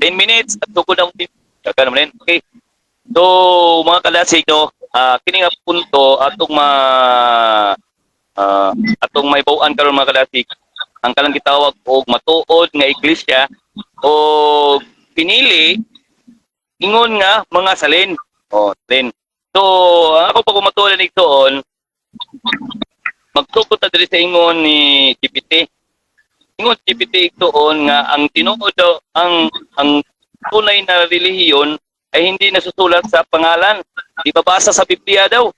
10 minutes at tukod ang kaka naman. Okay. So mga kalasig no, kini nga punto atong may bawaan karon mga kalasig, ang kalang gitawag og matuod nga iglesia o pinili ingon nga mga salin. Salin. So ako pa kumatulan igsoon, magtukod ta diri sa ingon ni GPT. Ingon GPT igsoon nga ang tinuod daw ang tunay na relihiyon ay hindi nasusulat sa pangalan. Ibabasa sa Biblia daw.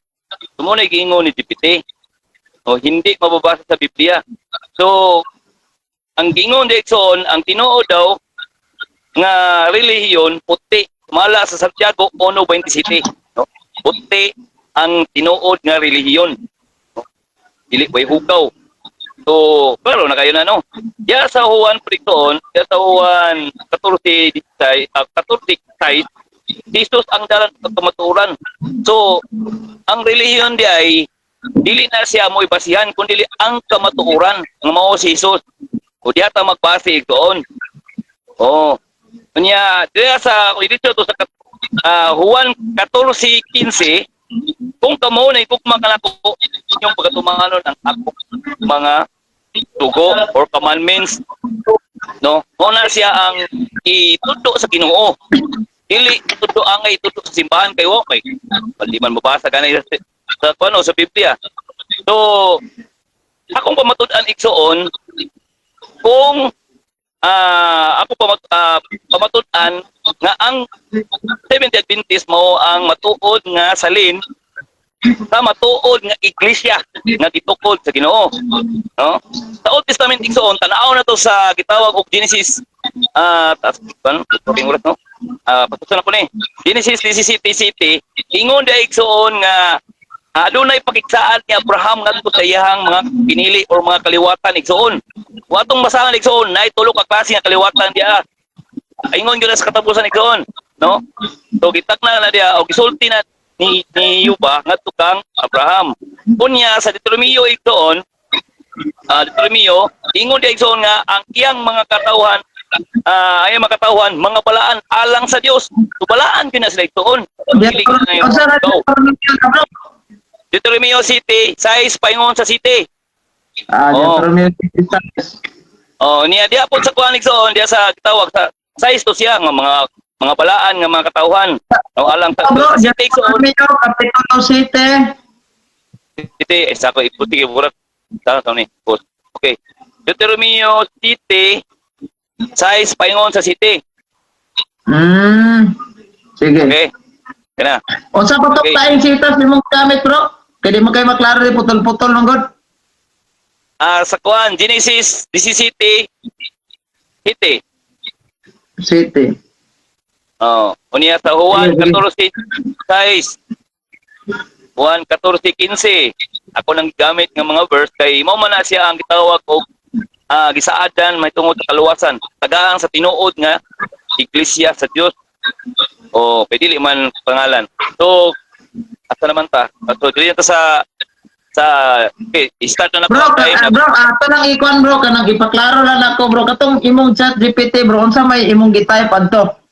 Sumunay giingon ni GPT. Hindi mababasa sa Biblia. So ang giingon diekson, ang tinuod daw nga relihiyon puti. Mala sa Santiago 1:27. Puti ang tinuod nga relihiyon. Dili way hugaw. So, pero na kayo na no. Ya sa Juan Prikton, ya sa Juan 14:16, Jesus ang dalan sa kamatuoran. So, ang relihiyon di ay dili na siya mo ibasihan kundi ang kamatuoran ng mao si Jesus. O diha ta magbase igsoon. Unya diha sa dito to sa Juan 14:15, kung kamo na ikukma kanako inyong pagatumanon ang akong mga tugo or commandments, no? Muna siya ang itudo sa Ginoo. Dili itudo ang itudo sa simbahan kayo okay. Pali man mabasa kanay sa Biblia. So akong pamatud-an igsoon kung ako pamatud-an nga ang Seventh-day Adventist mo ang matuod nga salin sa matuod nga iglesia nga gitukod sa Ginoo, no? Sa Old Testament igsoon tan-aw na to sa gitawag og Genesis no? Patuson ako ni Genesis 17:17 ingon da igsoon nga adunay pakigsaan ni Abraham ngadto sa iyang mga pinili or mga kaliwatan igsoon. Watong basahan igsoon nay tulo ka klase nga kaliwatan diha. Ingon gyud sa katapusan igsoon, no? So gitakna na diha og gisulti na ni Yuba ngadto kang Abraham. Unya sa Deuteronomio igsoon, Deuteronomio ingon diha igsoon nga ang iyang mga katawhan mga balaan alang sa Dios. So balaan gyud na sila igsoon. Dili na yung Deuteronomio City, size paingon sa city. Deuteronomio City size. Niya diha po sa kuan igsoon, diha sa tawag sa size to siya nga mga balaan nga mga katawhan. Alang sa city igsoon. Kapitulo City. City, sa ko iputi burak. Taw ni. Okay. Deuteronomio City, size paingon sa city. Sige. Okay. Kana. Unsa pa tok taing sitas nimong gamit, bro? Kaya di mo kayo maklaro di putol-putol mong god. Sa kuan Genesis 17 City. Unya sa Juan 14:6 Juan 14:15 ako nang gamit nga mga verse kay mao man na siya ang gitawag og gisaadan may tungod sa kaluwasan tagaang sa tinuod nga iglesia sa Dios. Pwede li man pangalan. So asa naman ta? So dili ta sa okay, start na bro, ato nang ikuan bro kanang ipaklaro na nako bro katong imong chat GPT bro unsa may imong gi-type adto?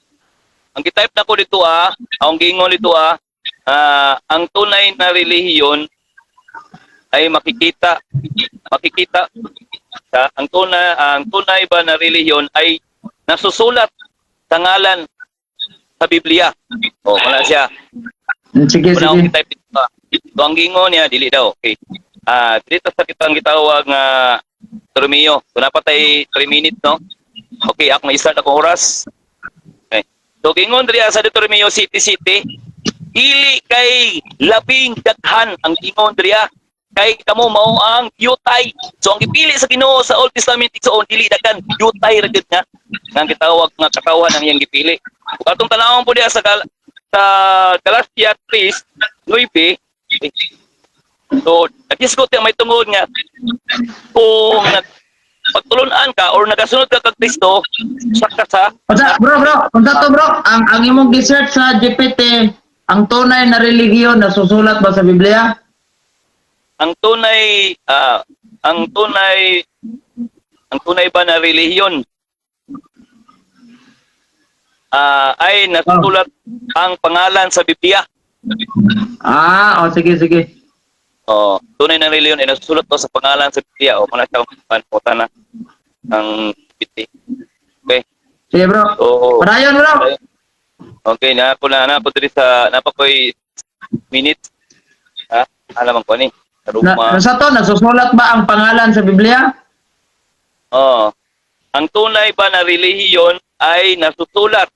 Ang gi-type nako dito ang giingon dito ang tunay na relihiyon ay makikita ang tunay ba na relihiyon ay nasusulat sa ngalan sa Biblia. Wala siya. Sige. Type dito. So ang gingon niya dili daw. Okay. Dito sa kitang gitawag nga Romeo. So napatay 3 minutes no. Okay, ako may start akong oras. Okay. So gingon diri sa Romeo City dili kay labing daghan ang gingon diri kay kamo mao ang yutay. So ang gipili sa Ginoo sa Old Testament igsoon dili daghan yutay ra gyud nga ang gitawag nga katawan ang iyang gipili. Ug atong tanawon po diha sa Galatia 3:9. So, nag-discuss may tungod nga kung pagtulunan ka or nagasunod ka kag Kristo sa bro, unsa to bro? Ang imong research sa GPT, ang tunay na relihiyon nasusulat ba sa Biblia? Ang tunay ba na relihiyon ay nasusulat ang pangalan sa Biblia. Sige, sige. Tunay na reliyon ay nasusulat to sa pangalan sa Biblia. Muna siya panputan na ang Biblia. Okay. Sige, bro. Padayon, bro. Okay, napo diri sa napakoy minutes. Alam ko ni. Sa to, nasusulat ba ang pangalan sa Biblia? Ang tunay ba na relihiyon ay nasusulat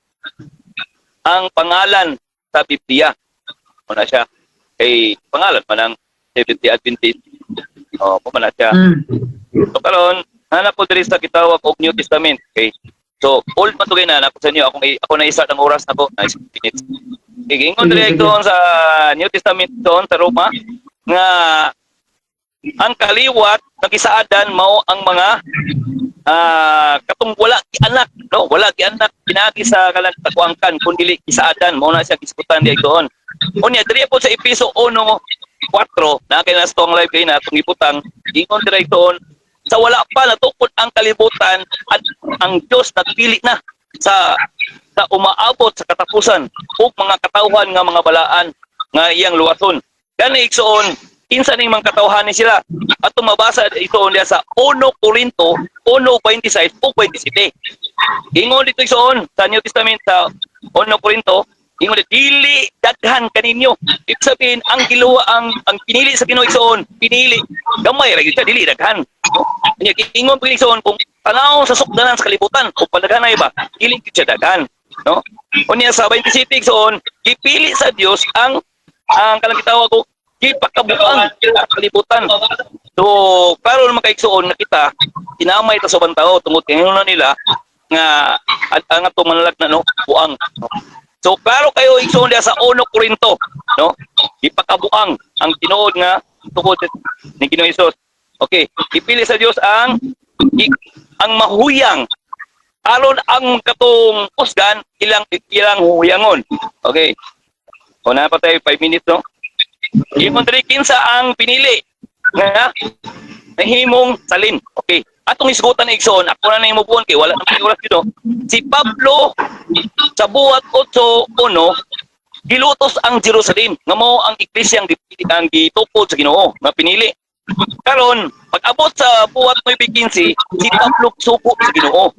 ang pangalan sa Biblia. Muna siya. Kay pangalan pa ng Seventh Adventist. Pumana siya. So karon, hanap po diri sa kitawag og New Testament. Okay. So, old man to na ako sa inyo. Ako na isa ng oras na ko. Nice minutes. Ingon diri doon sa New Testament doon sa Roma nga ang kaliwat nagisaadan mao ang mga katong wala ki anak, no? Wala ki anak pinagi sa kalagtakuangkan kundi kisaadan mao na siya gisgutan di doon. Unya diri po sa Episo 1:4 na kay nas tong live kay na tong iputang ingon diri doon sa wala pa natukod ang kalibutan at ang Dios nagpili na sa umaabot sa katapusan ug mga katawhan nga mga balaan nga iyang luwason. Gani igsoon kinsa ning mga katawhan ni sila at mabasa ito niya sa 1 Corinto 1:26 ug 27. Ingon dito igsoon sa New Testament sa 1 Corinto ingon dili daghan kaninyo. Ibig sabihin ang giluwa ang pinili sa Ginoo igsoon pinili gamay ra gyud dili daghan. Nya ingon pili igsoon kung tanaw sa sukdanan sa kalibutan o padaghanay ba dili gyud siya daghan, no? Unya sa 27 igsoon gipili sa Dios ang kanang gitawag ko gipakabuang sa kalibutan. So karon makaigsoon na kita tinamay ta sa bantao tungod kay na nila nga ang atong manalag na no buang, no? So klaro kayo igsoon dia sa 1 Corinto, no? Gipakabuang ang tinuod nga tungod ni Ginoong Hesus. Okay, ipili sa Dios ang mahuyang aron ang katong usgan ilang huyangon. Okay. Na pa tayo 5 minutes, no? Ingon diri kinsa ang pinili nga nahimong salin. Okay. Atong isgutan igsoon, ako na himubuon kay wala nang oras dito. Si Pablo sa buhat 8:1 gilutos ang Jerusalem nga mao ang iglesia ang gitukod sa Ginoo nga pinili. Karon pag-abot sa buhat 9:15 si Pablo suko sa Ginoo.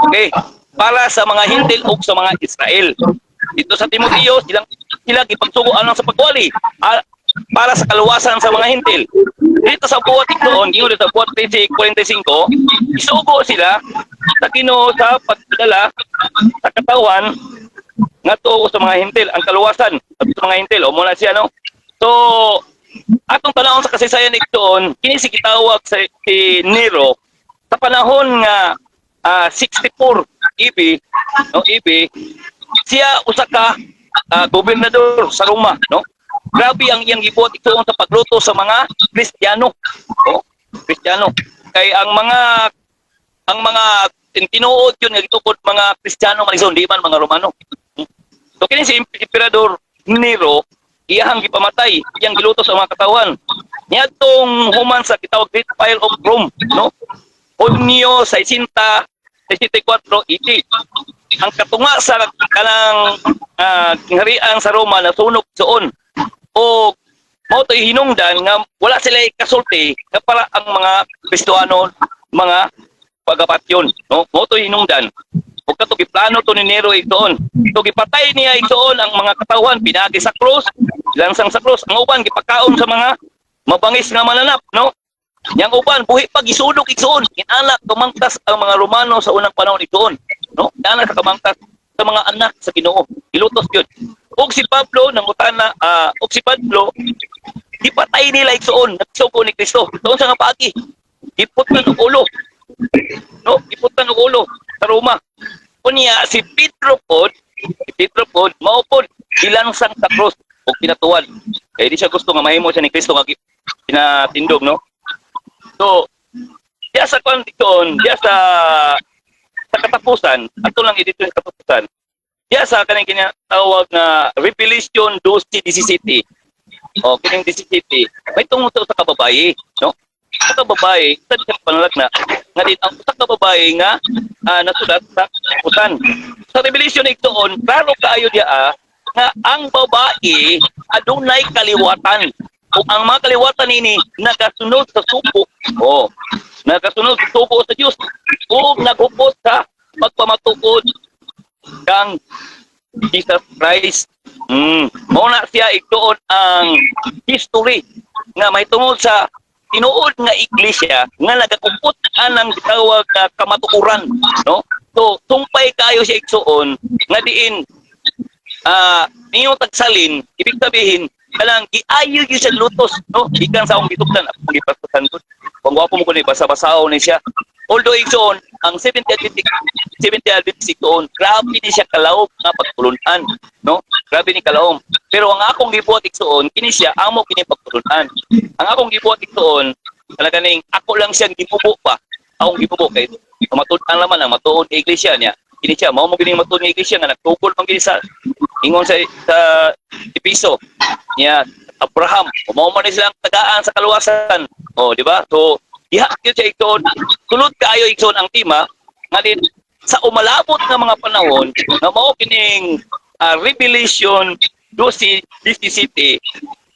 Okay. Para sa mga Hintil ug sa mga Israel. Dito sa Timoteo sila gipagsugo alang sa pagwali para sa kaluwasan sa mga Hintil. Dito sa buhat igsoon, ingon sa buhat 45, isugo sila sa Ginoo sa pagdala sa katawan nga tuo sa mga Hintil, ang kaluwasan sa mga Hintil. O muna siya, no? So, atong tanawon sa kasaysayan igsoon, kini si gitawag si Nero sa panahon nga 64 EB, no? EB, siya usa ka gobernador sa Roma, no? Grabe ang iyang gibuhat igsoon sa pagluto sa mga Kristiyano. Kristiyano. Kay ang mga tinuod yun nga gitukod mga Kristiyano man igsoon di man mga Romano. So kini si Emperador Nero iyang gipamatay, iyang giluto sa mga katawan. Niadtong human sa gitawag Great Fire of Rome, no? Hunyo 64 AD. Ang katunga sa kanang kingharian sa Roma na sunog doon. O mao to'y hinungdan nga wala sila kasulti nga para ang mga Kristohano mga pagapatyon, no? Mao to'y hinungdan. Ug kato giplano to ni Nero igsoon. So gipatay niya igsoon ang mga katawan pinagi sa krus, lansang sa krus. Ang uban gipakaon sa mga mabangis nga mananap, no? Yang uban buhi pa gisudok igsoon. Inanak kamangtas ang mga Romano sa unang panahon igsoon, no? Inanak sa kamangtas sa mga anak sa Ginoo. Ilutos gyud. Og si Pablo nangutana og si Pablo ipatay nila igsoon nagsuko ni Kristo doon sa nga pagi ipot na og ulo, no? Ipot na og ulo sa Roma. Unya si Pedro pod mao pod ilansang sa cross og pinatuwan kay di siya gusto nga mahimo siya ni Kristo nga pinatindog, no? So diya sa kondisyon diya sa katapusan ato lang dito sa katapusan. Diya sa kanang kinatawag na Revelation 12:17. O kining 17. May tungod sa kababaye, no? usa ka babae sa siya panalagna nga din ang usa ka babae nga nasulat sa utan. Sa Revelation igtuon klaro kaayo diha nga ang babae adunay kaliwatan. Kung ang mga kaliwatan ini nagasunod sa suko, nagasunod sa suko sa Dios o nagupos sa pagpamatuod kang Jesus Christ. Mao na siya igtuon ang history nga mahitungod sa tinuod nga iglesia nga nagakupot anang gitawag nga kamatuoran, no? So sumpay kayo siya igsuon nga diin niyo tagsalin, ibig sabihin kanang giayo gyud siya lutos, no? Ikan sa akong gitukdan akong gipastusan ko. Kung wapo mo ko ni basa-basaon ni siya. Although igsoon ang 70 Adventist doon, grabe ni siya kalaom nga pagtulunan, no? Grabe ni kalaom. Pero ang akong gibuhat igsoon, kini siya amo kini pagtulunan. Ang akong gibuhat igsoon, talaga ning ako lang siyang gibubo pa. Akong gibubo kay matud-an naman ang matuod nga iglesia niya. Kini siya mao mo gini matuod nga iglesia nga nagtugol man gini sa ingon sa Episo niya Abraham. Mao man ni silang tagaan sa kaluwasan. Di ba? So diha gyud siya igsoon. Sulod kaayo igsoon ang tema nga din sa umalabot nga mga panahon na mao kining Revelation 12:17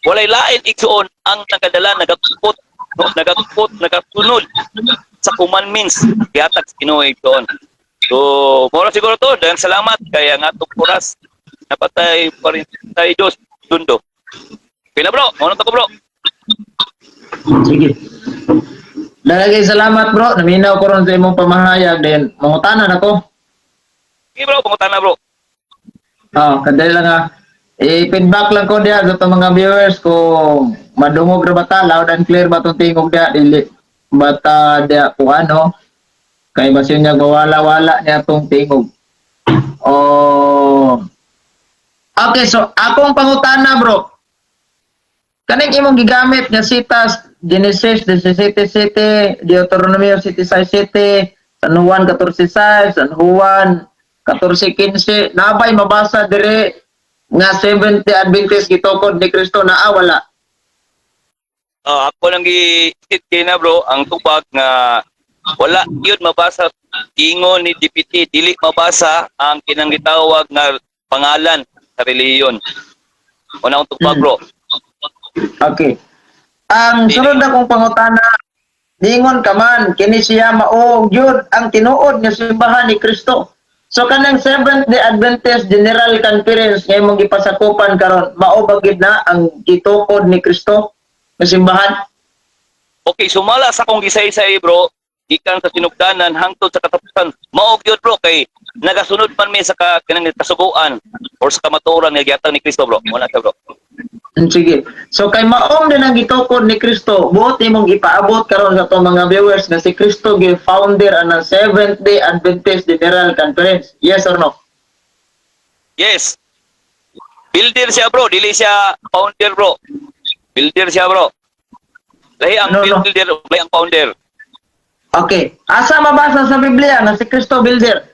walay lain igsoon ang nagadala nagakupot nagasunod sa commandments gihatag sa Ginoo igsoon. So mao siguro to, daghang salamat kay ang atong oras napatay pa rin tayo Diyos dundo. Pila bro, mao na to ko bro. Sige. Daghang salamat bro, naminaw ko ron sa imong pamahayag din. Mangutanan ako. Sige bro, pangutan na bro. Kadali lang nga. I-feedback lang ko diya sa mga viewers kung madungog ra bata, loud and clear ba itong tingog diya, dili bata diya kung ano. Kay basyo niya gawala-wala niya itong tingog. Okay, so akong pangutana bro. Kaning imong gigamit nga sitas Genesis 17:7, Deuteronomy 17:7, San Juan 14:6, San Juan 14:15, nabay mabasa dire nga 70 Adventist gitukod ni Kristo na wala. Ako lang gi-sit kina bro, ang tubag nga wala yun mabasa ingon ni DPT, dili mabasa ang kinang gitawag nga pangalan sa reliyon. Una ang tubag bro. Okay. Ang sunod na kong pangutana, ningon ka man, kini siya mao gyud ang tinuod nga simbahan ni Kristo. So kanang Seventh-day Adventist General Conference nga imong gipasakupan karon, mao ba gid na ang gitukod ni Kristo nga simbahan? Okay, sumala sa akong gisay-say bro, gikan sa sinugdanan hangtod sa katapusan. Mao gyud bro kay nagasunod man mi sa kanang kasuguan or sa kamatuoran nga gihatag ni Kristo bro. Wala ta bro. Sige. So kay maong din ang gitukod ni Kristo, buot imong ipaabot karon sa atong mga viewers na si Kristo gi founder ang Seventh-day Adventist General Conference. Yes or no? Yes. Builder siya bro, dili siya founder bro. Builder siya bro. Lahi ang builder, lahi ang founder. Okay. Asa mabasa sa Biblia na si Kristo builder?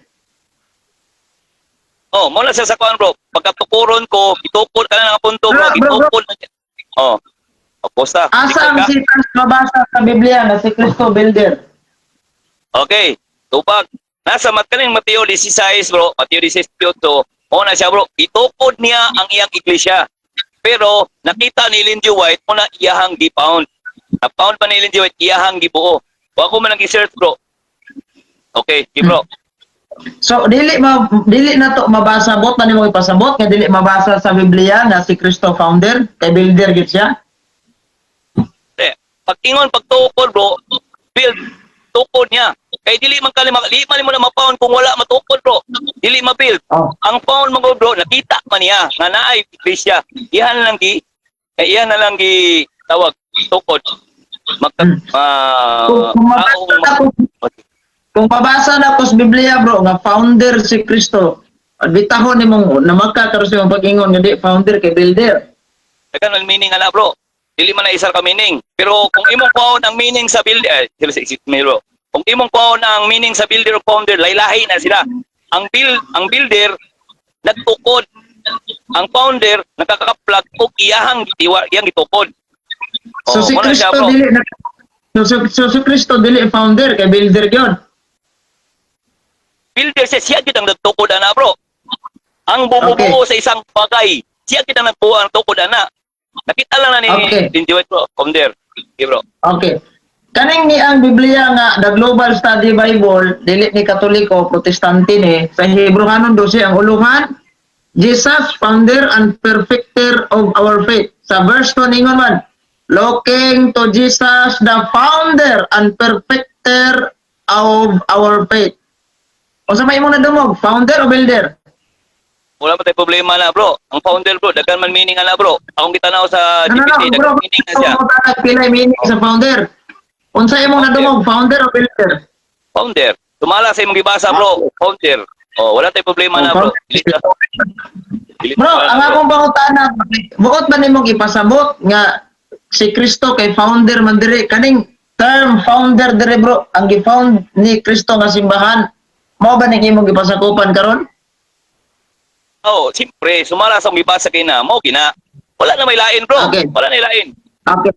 Muna siya sa kuan bro. Pagkatukuron ko, gitukod ka na ng punto bro. Gitukod na siya. Posta. Asa ang sitas mabasa sa Biblia na si Kristo builder? Okay. Tubag. Nasa kaning Mateo 16 bro. Mateo 16:8. Muna siya bro. Gitukod niya ang iyang iglesia. Pero nakita ni Ellen G. White muna iyahang gi-pound. Na-pound pa ni Ellen G. White iyahang gibuo. Wa ko man ang gi-search bro. Okay, bro. So dili na to mabasa bot na nimo ipasabot nga dili mabasa sa Biblia na si Kristo founder kay builder gid siya. Pag ingon pagtukod bro, build tukod niya. Kay dili man mo na ma-pound kung wala matukod bro. Dili ma-build. Ang pound mo bro, nakita man niya nga naay iglesia. Iyan na lang gi tawag tukod. Kung mabasa na ko sa Biblia bro nga founder si Kristo, bitahon nimong namaka karon sa imong pag-ingon nga di founder kay builder. Dagan ang meaning ana bro. Dili man na isar ka meaning. Pero kung imong kuhaon ang meaning sa builder, bro. Kung imong kuhaon ang meaning sa builder o founder, laylahi na sila. Ang builder nagtukod. Ang founder nakakaplag og iyang gitukod. So si Kristo Si Kristo dili founder kay builder gyud. Builder siya gid ang nagtukod ana bro. Ang bumubuo sa isang bagay, siya gid ang nagbuo ang tukod ana. Nakita lang na ni White bro, founder. Okay bro. Okay. Kaning ni ang Biblia nga the Global Study Bible dili ni Katoliko, Protestante ni sa Hebrehanon 12 ang uluhan Jesus, founder and perfecter of our faith. Sa verse 2 ningon man, looking to Jesus, the founder and perfecter of our faith. O sa may mo na dumog, founder o builder? Wala pa tayo problema na bro. Ang founder bro, daghan man meaning ana bro. Akong kitanaw sa Ano GPT, bro, daghan meaning na siya. pilay meaning sa founder. Unsa imong nadumog, founder o builder? Founder. Tumala sa imong gibasa bro, founder. Oh, wala tayong problema na bro. Bro, ang akong pangutana, bukod ba nimong ipasabot nga si Kristo kay founder man diri kaning term founder diri bro, ang gi-found ni Kristo nga simbahan, mao ba ning imong gipasakupan karon? Oh, siyempre, sumala sa gibasa kay na, mo gina. Wala na may lain bro. Okay. Wala na may lain. Okay.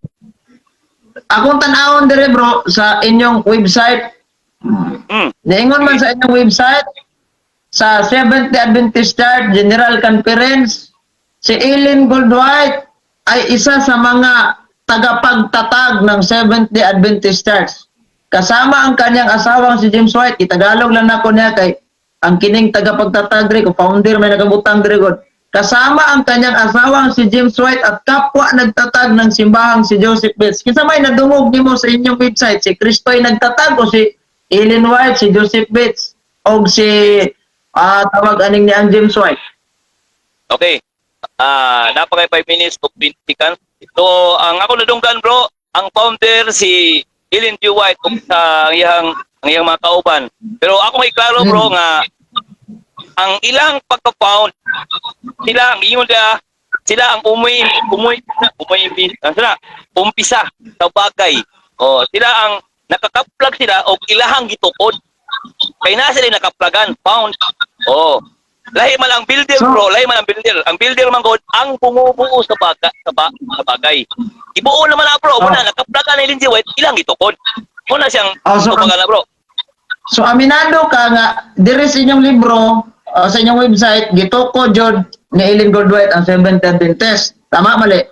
Akong tan-awon diri bro sa inyong website. Niingon man sa inyong website sa Seventh Day Adventist Church General Conference, si Ellen Goldwhite ay isa sa mga tagapagtatag ng Seventh Day Adventist Church. Kasama ang kanyang asawang si James White, itagalog lang nako niya kay ang kining tagapagtatag ri ko founder may nagabutang diri god. Kasama ang kanyang asawang si James White at kapwa nagtatag ng simbahang si Joseph Bates. Kinsa may nadungog nimo sa inyong website, si Kristo ay nagtatag o si Ellen White, si Joseph Bates o si tawag aning ni ang James White? Okay. Napakay 5 minutes to 20 seconds. So, ang ako nadunggan bro, ang founder si Ellen G. White kung sa ang iyang mga kauban. Pero ako may klaro bro nga ang ilang pagka-found sila ang ingon sila ang umpisa sa bagay. Oh, sila ang nakakaplag sila o ilahang gitukod. Kay na sila nakaplagan, found. Oh. Lahi man ang builder bro, lahi man ang builder. Ang builder man god ang bumubuo sa bagay. Ibuo naman na bro, muna nakaplagan ni Lindsay White, ilang gitukod. Muna siyang na bro. So aminado ka nga diri sa inyong libro, sa inyong website gitukod jud ni Ellen Goldwhite ang Seventh Day Adventist. Tama mali?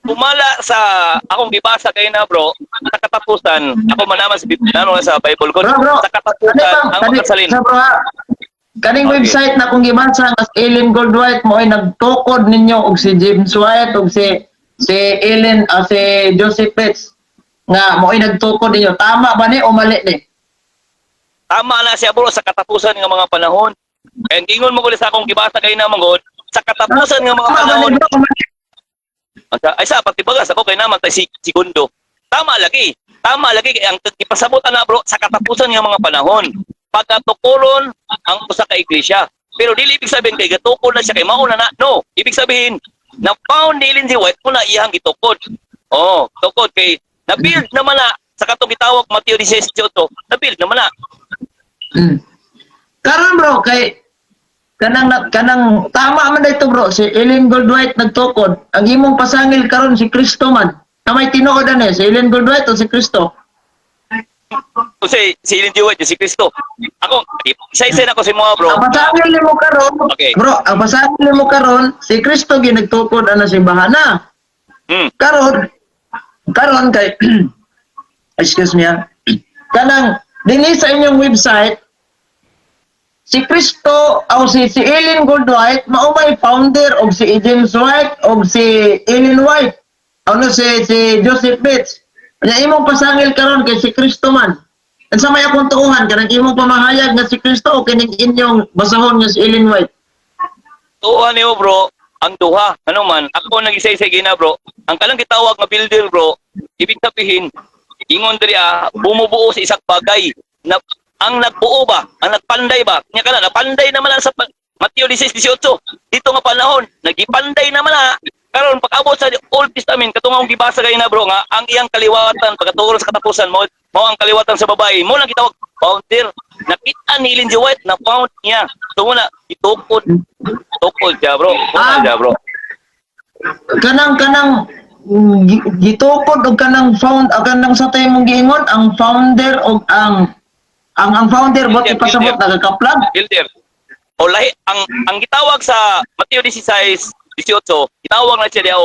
Pumala sa akong gibasa kay na bro, sa katapusan, ako manaman sa sa Bible ko, sa katapusan ang magkasalin. Kaning website na kung gibasa nga Ellen Goldwhite mo ay nagtukod ninyo og si James White og si Ellen si Joseph Bates nga mo ay nagtukod ninyo. Tama ba ni o mali ni? Tama na siya bro sa katapusan ng mga panahon. Kaya gingon mo ko sa akong gibasa kay na mangod, sa katapusan ng mga panahon. Ay sa pagtibagas ako kay naman tay segundo. Tama lagi kay ang ipasabot na bro sa katapusan ng mga panahon. Pagkatukulon ang usa ka iglesia. Pero dili ibig sabihin kay gatukod na siya kay mauna na. No, ibig sabihin na found ni Lindsay White muna iyang gitukod. Oh, tukod kay na-build naman na sa katong gitawag Mateo 16:8, na-build naman na. Karon bro kay kanang tama man dito bro si Ellen Goldwhite nagtukod. Ang imong pasangil karon si Kristo man. Tamay tinuod ani si Ellen Goldwhite o si Kristo? Si Ellen G. White, si Kristo. Ako, isa-isa na ko si mga bro. Ang pasangil nimo karon, okay. Bro, ang pasangil nimo karon si Kristo ginagtukod ana simbahan. Karon kay excuse me kanang dinhi sa inyong website si Kristo o si Ellen Goldwhite mao may founder og si James White og si Ellen White ano si Joseph Bates. Nya imong pasangil karon kay si Kristo man. Unsa may akong tuuhan kanang imong pamahayag nga si Kristo o kining inyong basahon nga si Ellen White? Tuuhan niyo bro, ang duha. Ano man, ako nag-isa-isa gina bro. Ang kalang gitawag nga builder bro, ibig sabihin ingon diri bumubuo sa isang bagay na ang nagbuo ba, ang nagpanday ba, nya kana napanday naman sa Mateo 16:18 dito nga panahon, nagipanday naman karon pag-abot sa Old Testament katong ang gibasa kay na bro nga ang iyang kaliwatan pagkaturo sa katapusan mo ang kaliwatan sa babae mo lang gitawag founder. Nakita ni Ellen G. White na found niya. So muna itukod siya bro. Siya bro. Kanang gitukod og kanang kanang sa tayo mong giingon ang founder og ang founder bot Builder, ipasabot builder. nagakaplag. Builder. O lahi ang gitawag sa Mateo 16:18, gitawag na siya diha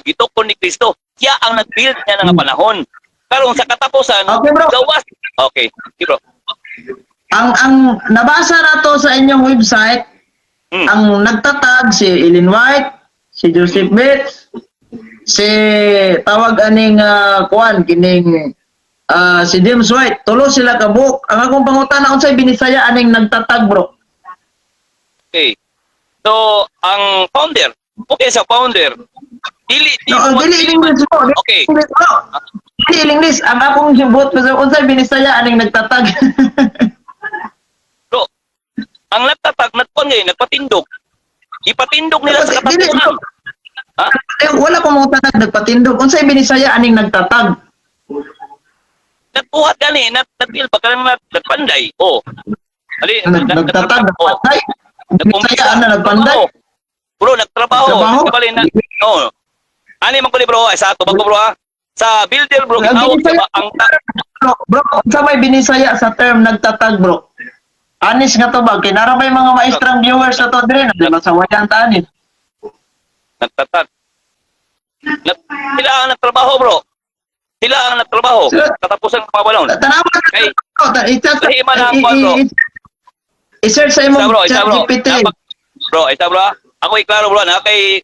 gitukod ni Kristo. Siya ang nag-build niya nga panahon. Karon sa katapusan, Okay, bro. gawas. Okay, bro. Ang nabasa nato sa inyong website, ang nagtatag si Ellen White, si Joseph Bates, si tawag aning kuan kining si James White, tulo sila ka book. Ang akong pangutana unsay binisaya aning nagtatag, bro? Okay. So, ang founder, okay sa founder, dili No, dili English bro. Okay. Dili English. Ang akong hibot unsay binisaya aning nagtatag. Bro, ang nagtatag, nagpatindog. Ipatindog nila sa Dili, katapusan. bro. Ha? Wala ko mga tanag nagpatindog. Unsay binisaya aning nagtatag? Nagbuhat gani, nagpil pa ka nagpanday. Oh. Ali, Nagtatag, oh. nagpatay. Binisaya ana nagpanday. Bro, nagtrabaho. Trabaho? Nagkabali na. No. Ani man ko ni bro, ay sa ato bago bro ha. Sa builder bro, gitawag sa ang Bro, unsa may binisaya sa term nagtatag, bro? Anis nga to ba? Kinara may mga maestrang viewers sa to dire na masawayan ta ani. nagtatag. Sila ang nagtrabaho bro. Sila ang nagtrabaho. Katapusan ng pabalon. Tanawa na Kay- bro. Lahi man ang kwan, bro. I-search sa Isa imong bro, isa chat bro. GPT. Bro, isa bro. Ako iklaro bro na kay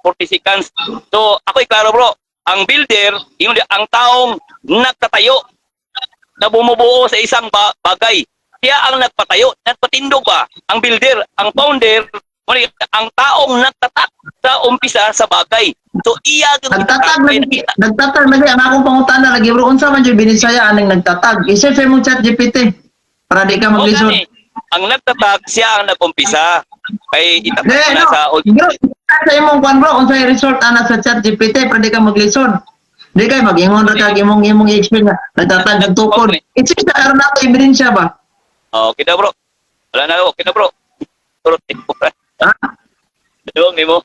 40 seconds. So, ako iklaro bro. Ang builder, yung ang taong nagtatayo na bumubuo sa isang bagay. Siya ang nagpatayo, nagpatindog ba? Ang builder, ang founder, ang taong nagtatak sa umpisa sa bagay. So, iya Nagtatag lagi ang akong pangutana lagi, bro. Unsa man jud binisaya aning nagtatag? I-search sa imong chat GPT para di ka maglisod. Ang nagtatag, siya ang nag-umpisa. Kay itatag Eh, na no. sa Bro, sa imong kwan, bro, unsay result ana sa chat GPT para di ka maglisod. Di kay mag-ingon ra kag imong i-explain na nagtatag nagtukod. Okay. It's just aron nato ebidensya ba? Okay na bro. Wala na, okay na bro. Turot mo. Ha? Dawag mo.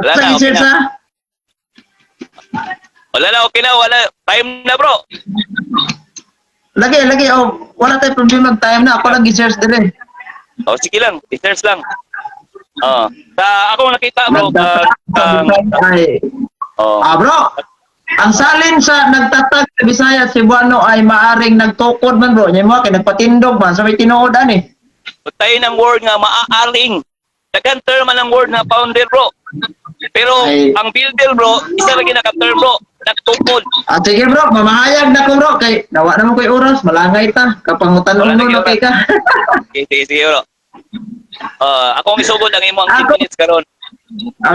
Wala Sa na, okay i-search na. ha? Wala na, okay na. Wala. Time na bro. Lagi, oh, wala tayo problema ng time na. Ako lang i-search dire. O, sige lang. Research lang. Sa ako nakita bro. Ay. Oh. Bro, ang salin sa nagtatag sa Bisaya Cebuano ay maaring nagtukod man, bro. Nya mo kay nagpatindog man sa may tinuod ani. Tayo ng word nga maaaring. Dagan term man ang word na founder bro. Pero Ay. ang builder bro, isa lagi naka-term bro. Nagtukod. Sige bro, mamahayag na ko bro kay nawa naman ko'y oras, malangay ta. Kapangutan Wala mo na, no kay ka. Sige bro. Ako ang isugod ang imong Ako- 10 minutes karon.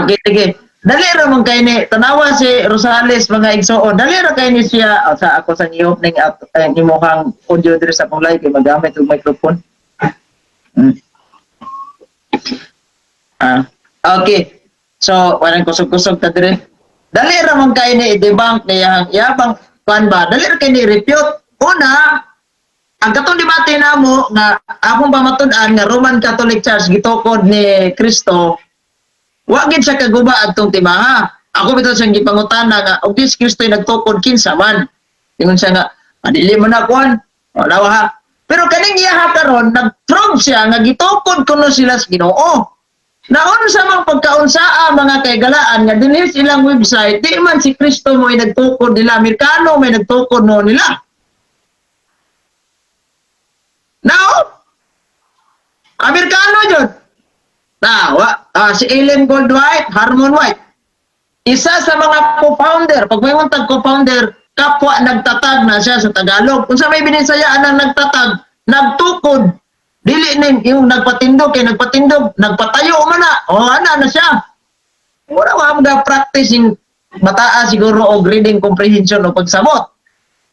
Okay, sige. Dali ra man kay ni tanawa si Rosales mga igsoon. Dali ra kay ni siya sa ako sa niyop ning imong audio dire sa akong live kay magamit og microphone. Okay. So, walang kusog-kusog ta dire. Dali ra man kay ni i-debunk niya yabang kan ba? Dali ra kay ni refute. Una, ang katong debate namo nga akong pamatud-an nga Roman Catholic Church gitukod ni Kristo, wa gid sa kaguba adtong timaha. Ako bitaw siyang gipangutana nga og dis Kristo nagtukod kinsa man. Ingon siya nga adili man na kuan. Wala ha. Pero kaning iya karon nag-prove siya nga gitukod kuno sila sa Ginoo. Naon sa mga pagkaunsaa mga kaigalaan nga dinhi silang website, di man si Kristo mo ay nagtukod nila, Amerikano may nagtukod no nila. Now, Amerikano jud. Si Ellen Goldwhite, Harmon White. Isa sa mga co-founder, pag may tag co-founder, kapwa nagtatag na siya sa Tagalog. Kung sa may binisayaan ang nagtatag, nagtukod. Dili ning yung nagpatindog kay nagpatindog, nagpatayo man na. Ana na siya. Wala wa mga practicing mataas siguro og reading comprehension o pagsamot.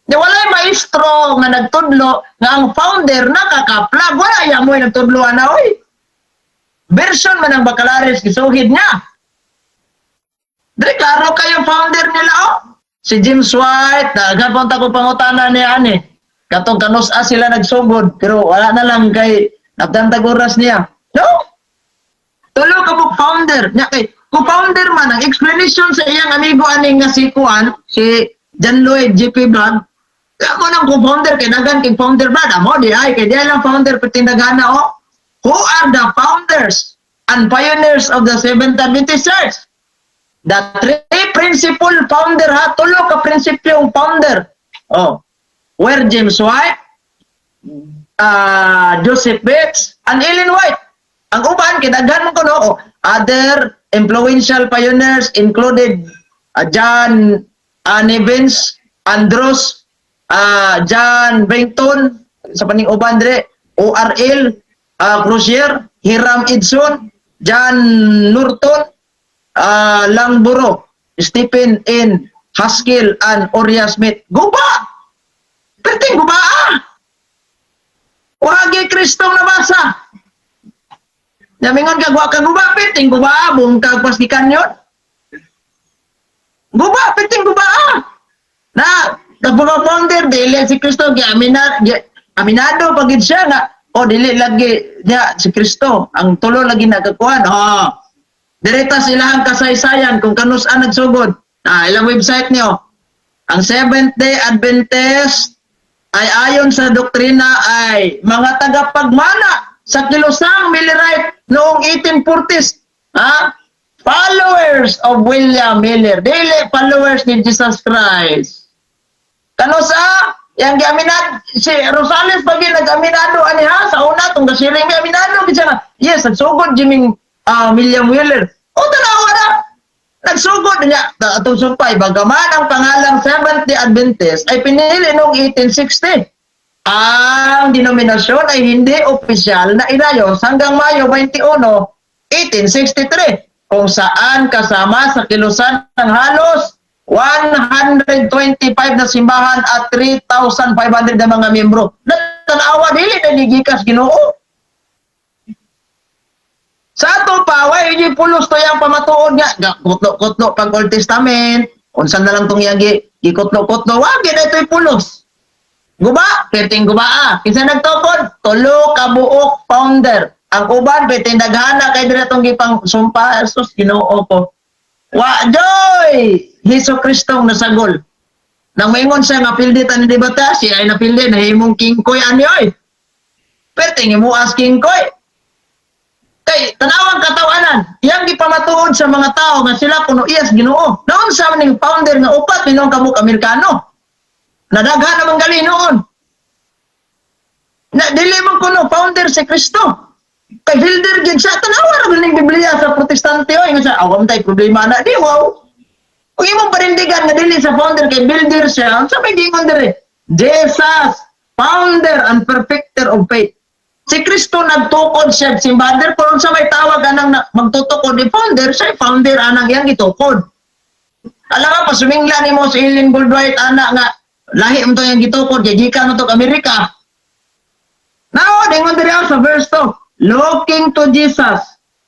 Di walay maestro nga nagtudlo nga ang founder nakakaplag. Wala ya mo nagtudlo ana oy. Version man ang baccalaureate gisuhid niya. Dili klaro kayo founder nila oh. Si James White, nagpunta ko pangutana niya ani. Katong kanus-a sila nagsugod, pero wala na lang kay nagdantag oras niya. No? Tulo ka mo founder. Nya kay co-founder man ang explanation sa iyang amigo aning nga si Juan, si John Lloyd GP Vlog. Ako nang co-founder kay dagan kay founder ba mo di ay kay dia lang founder petindagana o. Who are the founders and pioneers of the Seventh Adventist Church? The three principal founder ha, tulo ka prinsipyong founder. Oh, were James White, Joseph Bates, and Ellen White. Ang uban kidaghan mo kuno oh, other influential pioneers included John Nevins, Andros, John Bennington, sa paning uban dire, ORL, Crozier, Hiram Edson, John Norton, Langburo, Stephen N. Haskell, and Uriah Smith. Guba! Perting guba ah! Wagi Kristong nabasa. Yamingon ka guba ka guba, perting guba ah, buong kagpastikan yun. Guba, perting guba ah! Na, nagpapaponder, dili si Kristo, aminado pagid siya nga, o dili lagi niya si Kristo, ang tulo lagi nagkakuan, direta silang kasaysayan kung kanus-an nagsugod. Ilang website niyo. Ang Seventh-day Adventist ay ayon sa doktrina ay mga tagapagmana sa kilusang Millerite noong 1840s. Followers of William Miller. Dili followers ni Jesus Christ. Kanusa? Yang giaminad, si Rosales pagi nag-aminado aniha sa una tong gasiring aminado kita na. Yes, nagsugod Jimmy William Miller. O tanawa na. Nagsugod niya atong sumpay bagaman ang pangalang Seventh-day Adventist ay pinili noong 1860. Ang denominasyon ay hindi opisyal na inayos hanggang Mayo 21, 1863 kung saan kasama sa kilusan ng halos 125 na simbahan at 3,500 na mga miyembro. Natanawa dili na nigikas Ginoo. Sa ato pa, way hindi pulos to yung pamatuod nga. Kutlo-kutlo pag Old Testament. Unsan na lang itong yung gikutlo-kutlo. Wag, yun ito'y pulos. Guba, perting guba ah. Kinsa nagtukod? Tulo kabuok founder. Ang uban, perting naghana kay dira itong gipang sumpa. Sus, Ginoo ko. Wa, joy! Heso Kristong nasagol. Nang maingon siya nga pilditan ni debata, siya ay napildi na himong kingkoy anyoy. Perting imuas kingkoy. Kay tanawang katawanan, iyang gipamatuod sa mga tao nga sila kuno iyas Ginoo. Noon sa ning founder nga upat minong kamuk Amerikano. Nadaghan namang gali noon. Na dili man kuno founder si Kristo. Kay builder gid siya tanawa ra ning Biblia sa protestante oy nga sa awam tay problema na di wow. Kung imong parindigan nga dili sa founder kay builder siya, sa may gingon dire. Jesus, founder and perfecter of faith. Si Kristo nagtukod siya simbahan kung sa may tawag anang magtutukod ni founder, siya founder anang yang gitukod. Alam nga, pasumingla ni mo si Ellen Goldwhite anak nga, lahi mo to yung gitukod, gigikan mo to Amerika. Now, dingon diri sa verse 2, looking to Jesus,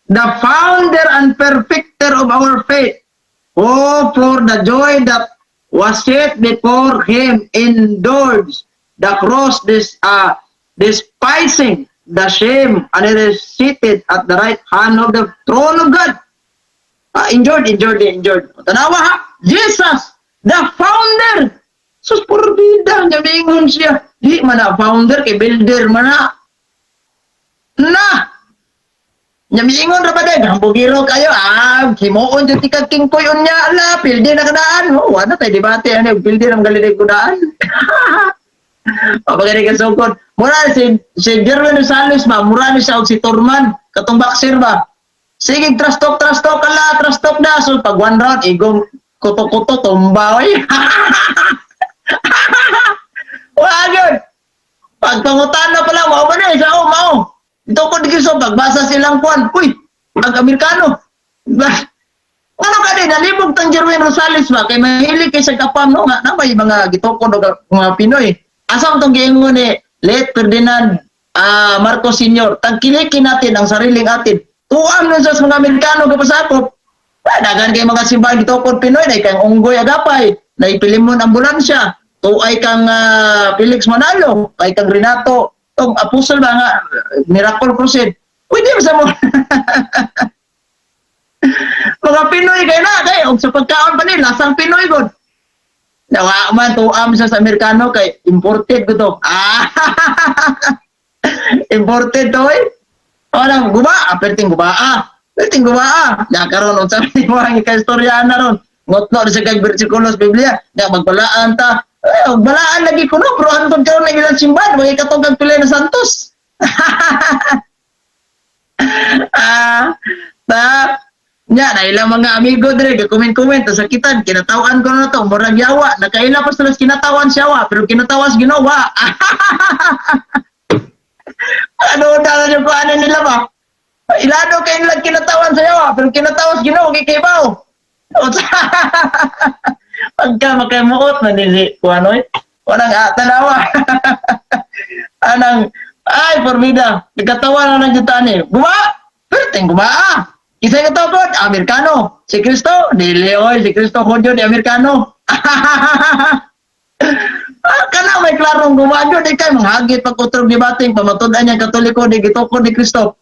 the founder and perfecter of our faith, who for the joy that was set before him endured the cross, despising the shame, and it is seated at the right hand of the throne of God. Endured. Tanawa ha? Jesus, the founder. Sus, purbida, namingon siya. Di man na founder, kay builder man na. Namingon ra ba din? Hambugiro kayo, himuon dyan tikag kingkoy unya, builder na kadaan. Wala tayo debate, builder ang galilig kudaan. Pagkari ka sukod. Mura si Jerwin Rosales ba? Mura ni siya o si Turman. Katong boxer ba? Sige, trastok na. So, pag one round, igong kuto-kuto, tumbaw. Wag yun. Pag pangutan na pala, mao ba na? Isa mao. Ito ko dikiso, pagbasa silang kuwan. Uy, mag-Amerikano. Ano ka din, nalibog tang Jerwin Rosales ba? Kay mahilig kay sa kapam, no? Nga, may mga gitukod o mga Pinoy. Asam itong giingon ni late Ferdinand Marcos Sr. Tagkilikin natin ang sariling atin. Tuan nun sa mga Amerikano kapasakop. Dagan kay mga simbahan gitukod Pinoy, na ikang unggoy agapay, na ipilimon ambulansya, tuay kang Felix Manalo, kay kang Renato, itong apostol ba nga, Miracle Crusade. Pwede mo sa mo. mga Pinoy kay na kay og sa pagkaon pa ni lasang Pinoy gud. Nawa man tuam sa Amerikano kay imported ko to. Imported to eh. Orang guba, aperting guba Perting guba Ya karon unsa mo ang ikaistoryahan ron. Ngotno sa kag bersikulo sa Biblia, nga magbalaan ta. Balaan lagi kuno pero anton karon na ilang simbahan, mga katong pila na santos. Na ilang mga amigo dire comment sa kitan kinatawan ko na to murag yawa nakaila pa sila kinatawan siya pero kinatawas ginawa. Ano dala niyo ko ano nila ba? Ilado kay nila kinatawan sa yawa pero kinatawas ginawa kay baw. Pagka makamuot na nili ko ano walang tanawa. Anang ay forbida nagkatawa na nagjutan eh. Guba! Perting guba Isa yung tawag, Amerikano. Si Cristo, dili oy, si Cristo Hodyo di Amerikano. Kana may klarong gumadyo, di kay manghagit pagkutrog debating, pamatudan niyang Katoliko, di gitukod ni Cristo.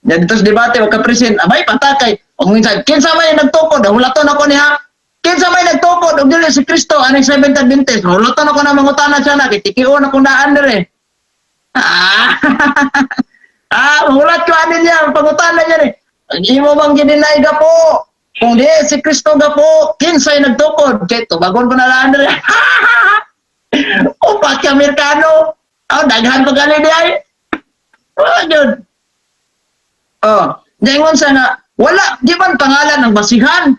Yan dito sa debate, wag kapresin, abay, patakay. Kung minsan, kinsa may nagtukod, hulaton ako niya. Kinsa may nagtukod, og dili si Cristo, anong 7th Adventist, hulaton ako na mangutana siya na, kitikion akong daan dire. Hulat ko anin niya, pangutana niya rin. Imo bang gininay ka po? Kung di si Kristo ka po, kinsay nagtukod. Cheto, bagon ko na lang rin. Upat ka Amerikano. Daghan pa gali di ay. Yun. Dingon sa nga, wala, di man pangalan ng basihan.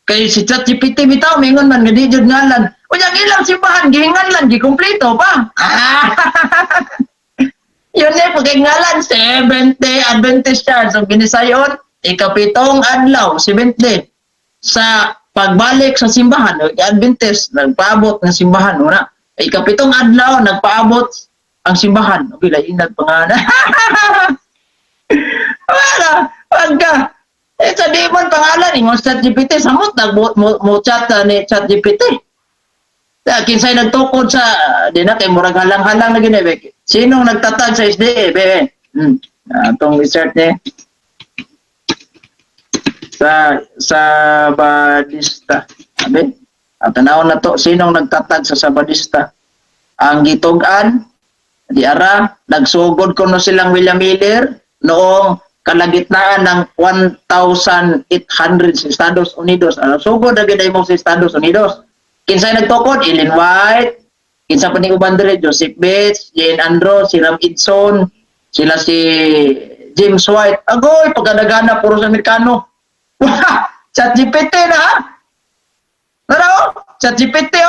Kay si ChatGPT bitaw, mingon man, nga di jud ngalan. Unyang ilang simbahan, gihingan lang, gikumpleto pa. Yun eh, pagkaingalan, 70 Adventist Church. So, ginisayon, ikapitong adlaw, 70. Sa pagbalik sa simbahan, Adventist, nagpaabot ng simbahan. Una, ikapitong adlaw, nagpaabot ang simbahan. Okay, lainag pa nga na. Pagka, sa di man pangalan, yung ChatGPT, samot, nag-chat ni ChatGPT. Kinsay nagtukod sa, di na, kay murag halang-halang na ginibig. Sinong nagtatag sa SDA, bebe? Itong research niya. Sa Badista. Sabi? At tanawon na to, sinong nagtatag sa Sabadista? Ang gitugan, di ara, nagsugod ko no silang William Miller noong kalagitnaan ng 1,800 sa Estados Unidos. Sugod na gina mo sa Estados Unidos. Kinsay nagtukod? Ellen White. Kinsa pa ni uban dire? Joseph Bates, Jane Andrews, si Ram Edson, sila si James White. Agoy, pagkadagana, puro sa Amerikano. ChatGPT na ha? Ano? ChatGPT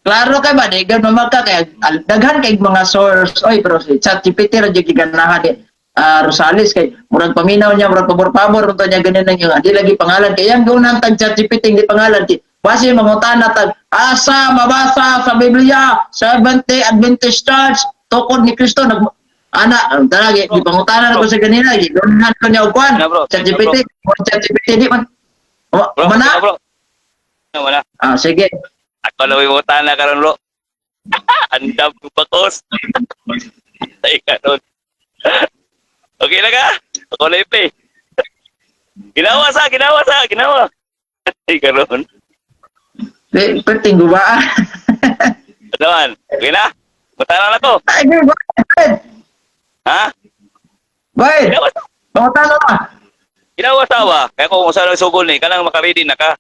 Klaro kay ba? Digan mamaka kay daghan kay mga source. Oy, pero si ChatGPT ra jud giganahan di. Rosales kay murag paminaw niya, murag pabor-pabor unta niya ganin nang yung di lagi pangalan kay yang gunang tag ChatGPT di pangalan ti. Base mangutana tag asa mabasa sa Biblia 70 Adventist Church tukod ni Kristo talagi di pangutana ko sa ganina gidunan ko niya og kwan ChatGPT di man mana wala sige ako laway mo tana karon bro andam ko bakos ay karon okay na ka ako na ipe ginawa ay karon perting guba Aduan, okay na mutana na to ay guba ha bay pangutana na ginawa sawa kaya kung usa lang sugol ni kanang makaredy na ka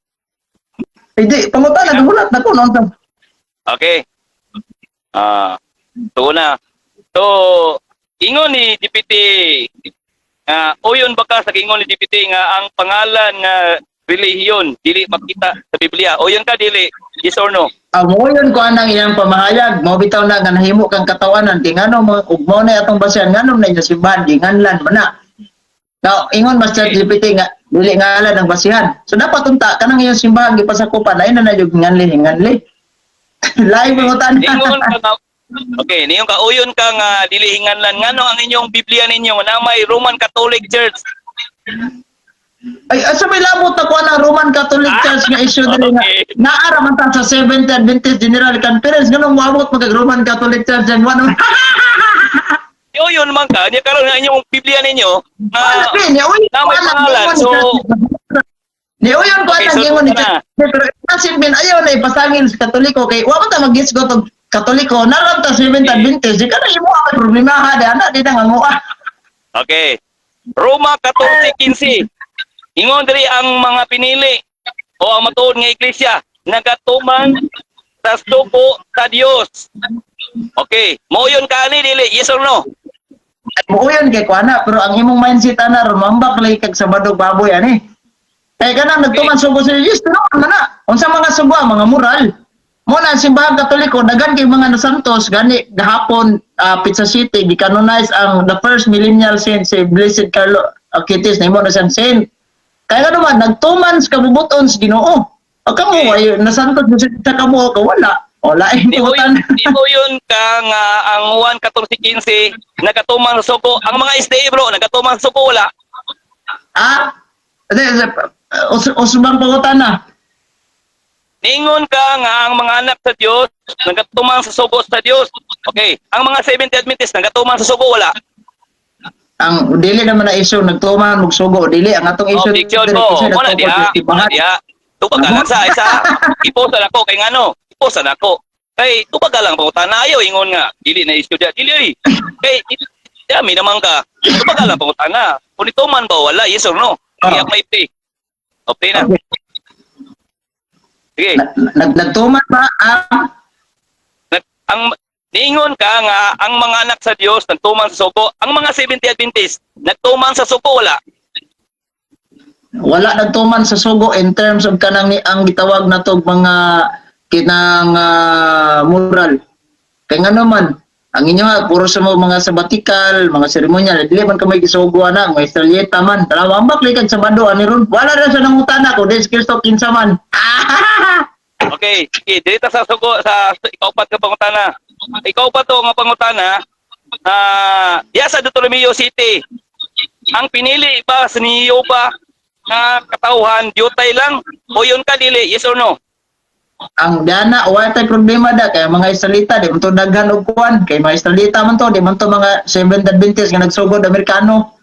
hindi pangutana nagulat na ko noon okay tuo na so ingon ni DPT uyon baka sa ingon ni DPT nga ang pangalan nga relihiyon dili makita sa Biblia uyon ka dili yes or no mo yun ko anang iyang pamahayag mo bitaw na nga nahimo kang katawanan di ngano ugmo na atong basehan ngano na inyo simbahan di nganlan man na now ingon Master GPT nga dili ngalan ang basihan so dapat unta kanang iyong simbahan gipasakupan ay na jud nganli live mo tan okay niyo ka uyon ka nga dili hinganlan ngano ang inyong Biblia ninyo na may Roman Catholic Church ay asa may labot na ko ang Roman Catholic Church nga issue dili nga naara man ta sa Seventh Adventist General Conference nganong moabot magag Roman Catholic Church ang one Yun man ka, niya karon nga inyong Biblia ninyo na na may pangalan. So, Niuyon ko Okay, ang so gingon ni na. pero nasin bin ayaw na ipasangin sa Katoliko kay wa man ta mag-gisgo tog Katoliko naram ta 720 di ka na imo ang problema ha di ana di na nga Okay. Roma 14:15. Ingon diri ang mga pinili o ang matuod nga iglesia nagatuman sa suko sa Dios. Okay. Mo yun kani dili, yes or no? Muuyon kay kuana pero ang imong mindset ana rumambak lay kag sa badog baboy ani. Kay kanang nagtuman sugo sa Dios pero man na unsa mga sugo mga moral. Mo na ang simbahan Katoliko dagan kay mga nasantos gani gahapon Pizza City gicanonize ang the first millennial saint si Blessed Carlo Aquitis na imo na siyang saint. Kaya naman nagtuman sa kabubuton sa Ginoo. Pag kamo ay nasantos sa kamo ka wala. Wala Di mo important. di mo yun ka nga ang Juan 14:15 nagatuman sa suko. Ang mga SDA bro nagatuman sa suko wala. Usbang pangutan na. Ningon ka nga ang mga anak sa Dios nagatuman sa suko sa Dios. Okay. Ang mga 70 Adventist nagatuman sa suko wala. Ang dili naman na issue nagtuman og sugo dili ang atong issue Objection ko. Muna diha. Tupag ka lang sa isa. Iposan ako kay ngano. Iposan ako. Kay tupag ka lang pangutan na ayaw ingon nga. Dili na issue dia. Dili. Kay dami naman ka. Tupag ka lang pangutan na. Kung ito man ba wala, yes or no? Iyak may play. Okay na. Sige. Nagtuman ba Ang niingon ka nga ang mga anak sa Dios nagtuman sa suko. Ang mga 70 Adventist nagtuman sa suko wala. wala nagtuman sa sugo in terms of kanang ni ang gitawag natog mga kinang moral. Kay nga naman ang inyo nga puro sa mga sabbatical, mga seremonyal, dili man ka may gisugo na, may estrelyeta man. Talawambak likad sa bando ani ron. Wala ra sa nangutana ko des Kristo kinsa man. Okay, sige, dito sa suko sa ikaupat ka pangutana. Ikaw pa to nga pangutana. Diya sa Deuteronomio City. Ang pinili ba sa niyo ba na katauhan diutay lang o yun ka dili, yes or no? Ang dana wala tay problema da kay mga Israelita di man to daghan og kuan kay mga Israelita man to di man to mga Seventh Adventist nga nagsugod Amerikano.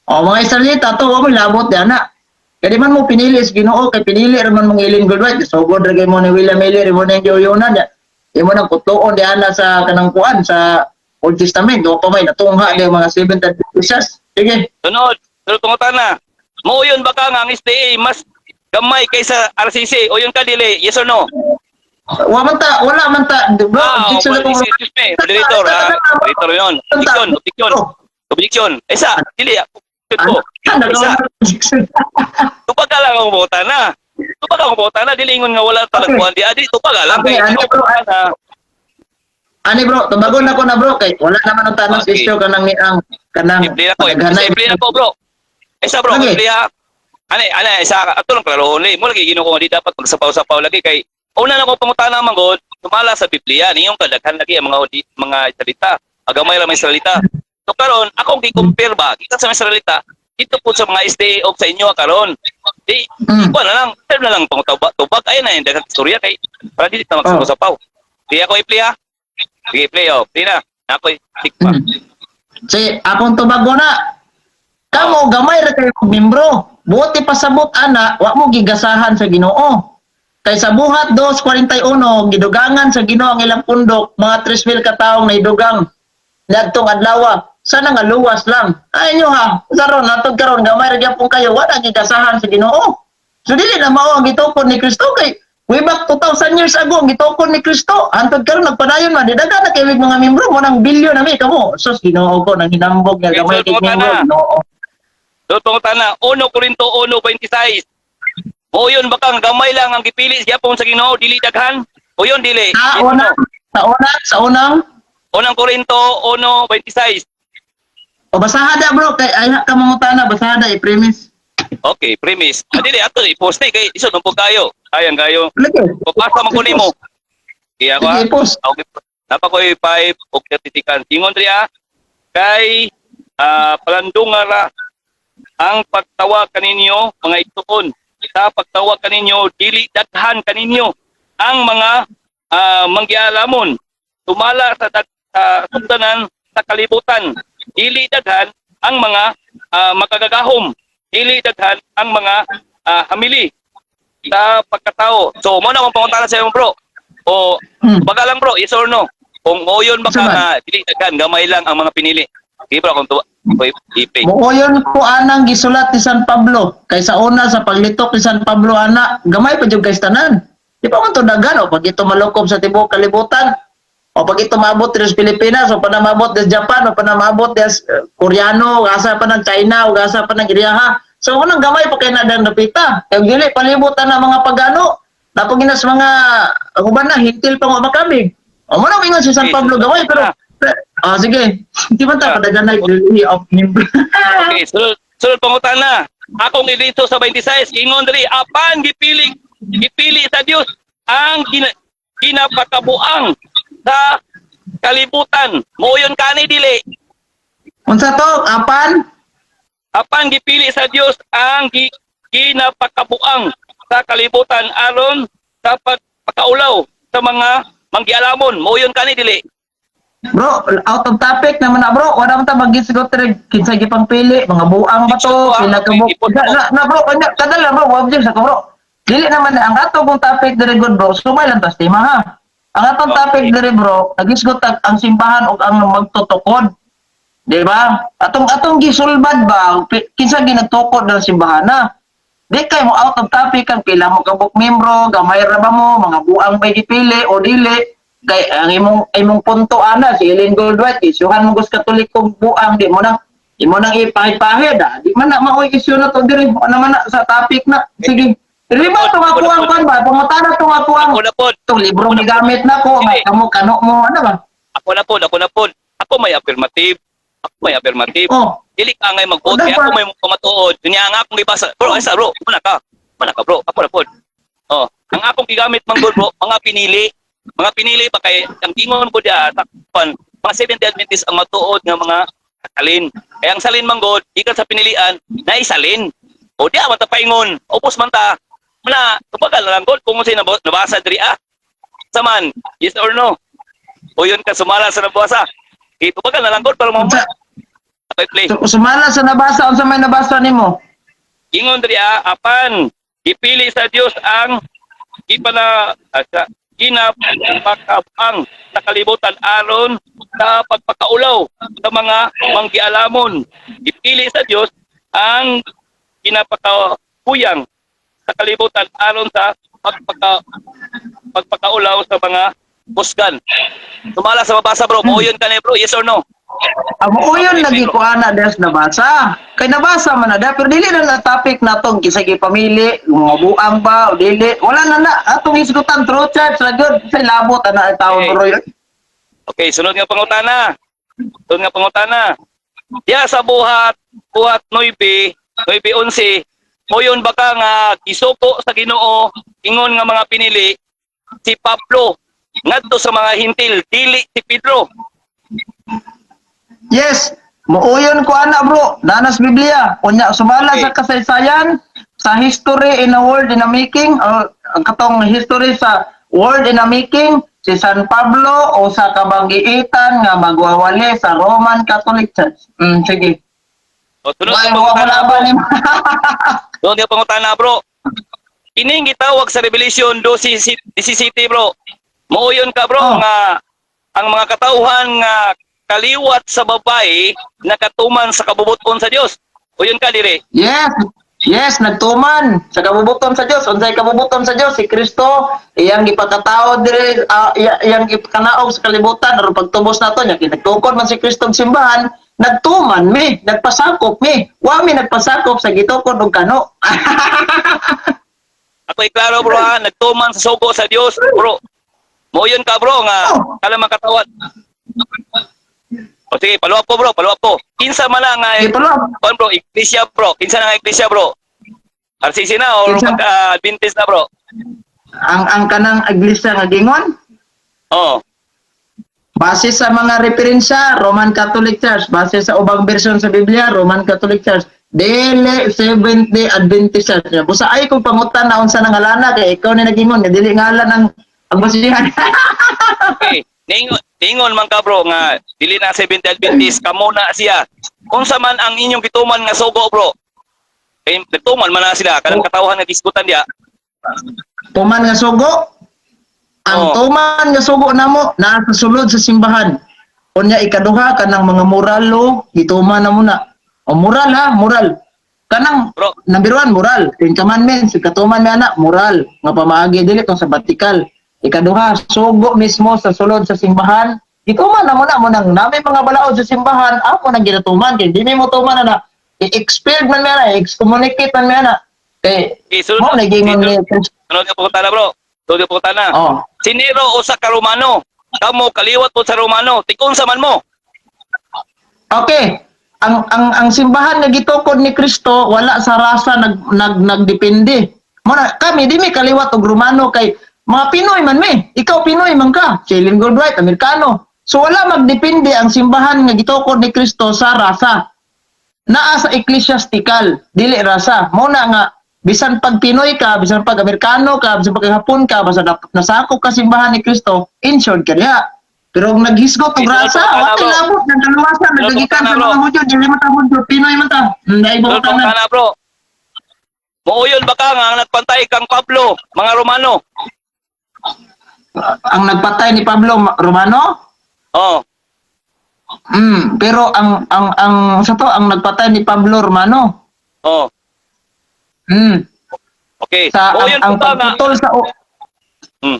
O mga Israelita to wa mo labot dana. Kaya di man mo pinili sa Ginoo kay pinili ra man mong Ellen Goldwhite sugod ra kay mo ni William Miller mo na Yoyona da. Di mo nang kutuon di ana sa kanang kuan sa Old Testament do pa may natungha di mga Seventh Adventist. Sige. Sunod pangutana. Mo yun ba ka nga ang SDA mas gamay kaysa RCC o yun ka dili, yes or no? Wala man ta, bro. Objection ako. Excuse me, moderator, moderator yun. Objection. Isa, dili, objection ko. Isa, tupag ka lang ang bota na. Tupag ang bota na, dili ingon nga wala talagpuan di. Adi, tupag ka lang. Ani bro, tubagon ako na bro kay wala naman ang tanong Okay. issue kanang ni ang kanang Simple na ko, bro. Isa bro, Okay. simple ha. Isa, ato lang klaro ni. Mo lagi ginuko di dapat magsapaw-sapaw lagi kay una na ko pangutana man god, tumala sa Biblia niyong kadaghan lagi ang mga salita. Agamay ra may salita. So karon, akong gi-compare ba kita sa mga salita dito po sa mga SDA of sa inyo karon. Di ko na lang, term na lang pangutubag ay na yung daghang istorya kay para dili ta magsapaw-sapaw. Di ako i-play ha. Sige, play oh. Play na. Ako tikpa. Si akong tubago na. Kamo gamay ra kay membro. Buti pasabot ana, wa mo gigasahan sa Ginoo. Kay sa buhat 2:41 gidugangan sa Ginoo ang ilang pundok, mga 3,000 ka tawo na idugang. Nagtong adlaw, sana nga luwas lang. Ay nyo ha, karon natod karon gamay ra gyapon kayo, wala gigasahan sa Ginoo. So dili na mao ang gitukod ni Kristo kay way back 2,000 years ago ang gitukod ni Kristo. Antod karon nagpadayon man didaga na kay mga membro mo nang bilyon na mi kamo. Sus Ginoo ko nang hinambog nga gamay kay membro. Ginoo. So tungtana 1 Corinto 1:26. O yun bakang gamay lang ang gipili siya pong sa Ginoo dili daghan. O yun dili. Sa unang 1 Corinto 1:26. o basaha da bro kay ay ka mangutana basaha da i-premise. Okay, premise. Dili ato i-post kay isod man po kayo. Ayang kayo. Lagi. Papasa man ko nimo. Kaya ko. Sige, post. Okay. Napa ko 5 og certificate. Ingon riya kay palandungara ang pagtawag kaninyo mga ituon. Sa pagtawag kaninyo dili daghan kaninyo ang mga manggialamon tumala sa sugdanan sa kalibutan dili daghan ang mga makagagahom, dili daghan ang mga hamili sa pagkatao. So mo na akong pangutana sa iyo, bro. O baga lang, bro, yes or no? Kung moyon ba ka Saman. nga dili daghan, gamay lang ang mga pinili. Sige, bro, kung tuwa. Ipe. Muoyon ko anang gisulat ni San Pablo. Kaysa una sa paglitok ni San Pablo ana, gamay pa jud kay tanan. Di pa man to dagan o pag ito malukob sa tibuok kalibutan. O pag ito maabot sa Pilipinas, o pa na maabot sa Japan, o pa na maabot sa Koreano, o gasa pa ng China, o gasa pa ng Iriyaha. So unang gamay pa kay nadang napita. Kaya dili palibutan ng mga pagano. Napaginas mga uban na hintil pa mo makamig. O mo na ingon si San Pablo gamay pero sige. Di man ta padagan na really of him. Okay, sunod pangutana. Akong dito sa 26, ingon diri, apan gipili sa Dios ang ginapakabuang sa kalibutan. Moyon kani dili. Unsa to? Apan gipili sa Dios ang ginapakabuang sa kalibutan aron sa pagpakaulaw sa mga manggialamon. Moyon kani dili. Bro, out of topic naman na bro. Wala man ta magisigot rin. Kinsa gipang pili. Mga buang ba to? Sila ka bro. Kadala bro. Wag dyan sa ka bro. Dili naman na. Ang atong kong topic dire good bro. Sumay lang tas tema ha. Ang atong topic dire bro. Nagisgot ang simbahan o ang magtutukod. Di ba? Atong gisulbad ba? Kinsa ginagtukod ng simbahan na? Di kay mo out of topic ang pila mo kabuk membro. Gamay ra ba mo? Mga buang may gipili o dili. Kay ang imong punto ana si Ellen Goldwhite isyuhan mo gus katolikong buang di mo nang ipahid di man na maoy isyu na to diri ano man na sa topic na sige dili ba to ako ang kon ba pangutana to ako ang to libro ni gamit na ko nga kamo kano mo ano ba Ako na pod. Ako may affirmative. oh Dili ka ngay mag-vote kaya ako may pamatuod. Dunya nga akong ibasa. Bro, ay sa bro. Mana ka bro. Ako na pod. Oh, ang akong gigamit man bro, mga pinili ba kay ang ingon ko dia takpan mga Seventh-day Adventist ang matuod nga mga salin. Kaya ang salin man god ikan sa pinilian na isalin. O dia man ta paingon, opos man ta. Wala, tubagal na lang god kung sino nabasa diri Saman, yes or no? O yun ka sumala sa nabasa. Tubagal na lang god para mo. Okay, play. Sumala sa nabasa unsa may nabasa nimo Ingon diri apan ipili sa Dios ang ginapakabuang sa kalibutan aron sa pagpakaulaw sa mga manggialamon. Ipili sa Dios ang ginapakabuyang sa kalibutan aron sa pagpakaulaw sa mga busgan. Sumala sa mabasa bro, moyon ka na bro, yes or no? Amo yun lagi ko ana des nabasa. Kay nabasa man na pero dili na topic natong kisay pamili, mga buang ba o dili. Wala na atong isgutan true church ra gyud say labot ana tawo bro yun. Okay, sunod nga pangutana. Diya sa buhat 9:11, moyon baka nga gisuko sa Ginoo ingon nga mga pinili si Pablo ngadto sa mga hintil dili si Pedro. Yes, muuyon ko ana bro, nanas Biblia. Unya sumala sa kasaysayan, sa history in a world in a making, ang katong history sa world in a making, si San Pablo o sa kabanggiitan nga magwawali sa Roman Catholic Church. Sige. O tunod Ay, sa mo pangutana bro. ni Tunod nga pangutana bro. Kining gitawag sa Revelation 12:17 bro. Muuyon ka bro nga ang mga katauhan nga kaliwat sa babae nakatuman sa kabubuton sa Dios. Uyon ka dire. Yes, nagtuman sa kabubuton sa Dios. Unsay kabubuton sa Dios si Kristo, iyang gipakatao dire, iyang gipakanaog sa kalibutan aron pagtubos nato nya kinagtukod man si Kristo og simbahan, nagtuman mi, nagpasakop mi. Wa mi nagpasakop sa gitukod og kano. Ako iklaro bro nagtuman sa sugo sa Dios bro. Muuyon ka bro nga kala makatawad. O sige, paluap po. Kinsa man lang nga bro, iglesia bro. Kinsa na nga iglesia bro? RCC na o Adventist na bro? Ang kanang iglesia nga gingon? Oo. Base sa mga referensya, Roman Catholic Church. Base sa ubang version sa Biblia, Roman Catholic Church. Dili Seventh-day Adventist Church. Busa ay kung pangutan na unsa nang ngalana kay ikaw ni nagingon, dili ngalan ang basihan. Okay. Ingon man ka bro nga dili na Seventh Adventist kamo na siya. Unsa man ang inyong gituman nga sugo bro? Kay nagtuman man na sila kanang katawhan nga diskutan diya. Tuman nga sugo. Ang Oo. tuman nga sugo namo naa sa sulod sa simbahan. Unya ikaduha kanang mga moral law, gituman na muna. O moral ha, moral. Kanang Bro, number 1 moral, Ten Commandments, ikatuman na ana moral nga pamaagi dili tong sabbatical. Ikaduha sugo mismo sa sulod sa simbahan. Gituman na muna mo nang nami mga balaod sa simbahan, ako nang ginatuman kay dili mo tuman na i-expelled man na, excommunicate man na. Kay sunod mo nagingon ni sunod nga pangutana bro. Sunod nga pangutana. oh. Si Nero usa ka Romano. Kamo kaliwat po sa Romano. Tikon sa man mo. Okay. Ang simbahan nga gitukod ni Kristo wala sa rasa nagdepende. Muna kami di mi kaliwat og Romano kay mga Pinoy man mi. Ikaw Pinoy man ka. Shailene Goldwhite Amerikano. So wala magdepende ang simbahan nga gitukod ni Kristo sa rasa. Naa sa ecclesiastical, dili rasa. Muna nga bisan pag Pinoy ka, bisan pag Amerikano ka, bisan pag Hapon ka, basta nasakop ka simbahan ni Kristo, insured ka diha. Pero kung naghisgot og rasa, wala labot ng kaluwasan, nagagikan sa mga Hudyo, dili man ta Hudyo, Pinoy man ta. Dai ba Sunod ta na? pangutana bro. Muuyon ba ka nga ang nagpantay kang Pablo, mga Romano? Ang nagpatay ni Pablo Romano? Oh, Pero ang sa to ang nagpatay ni Pablo Romano. oh. Okay. Sa Muuyon ang po ba nga? pagputol sa Hmm.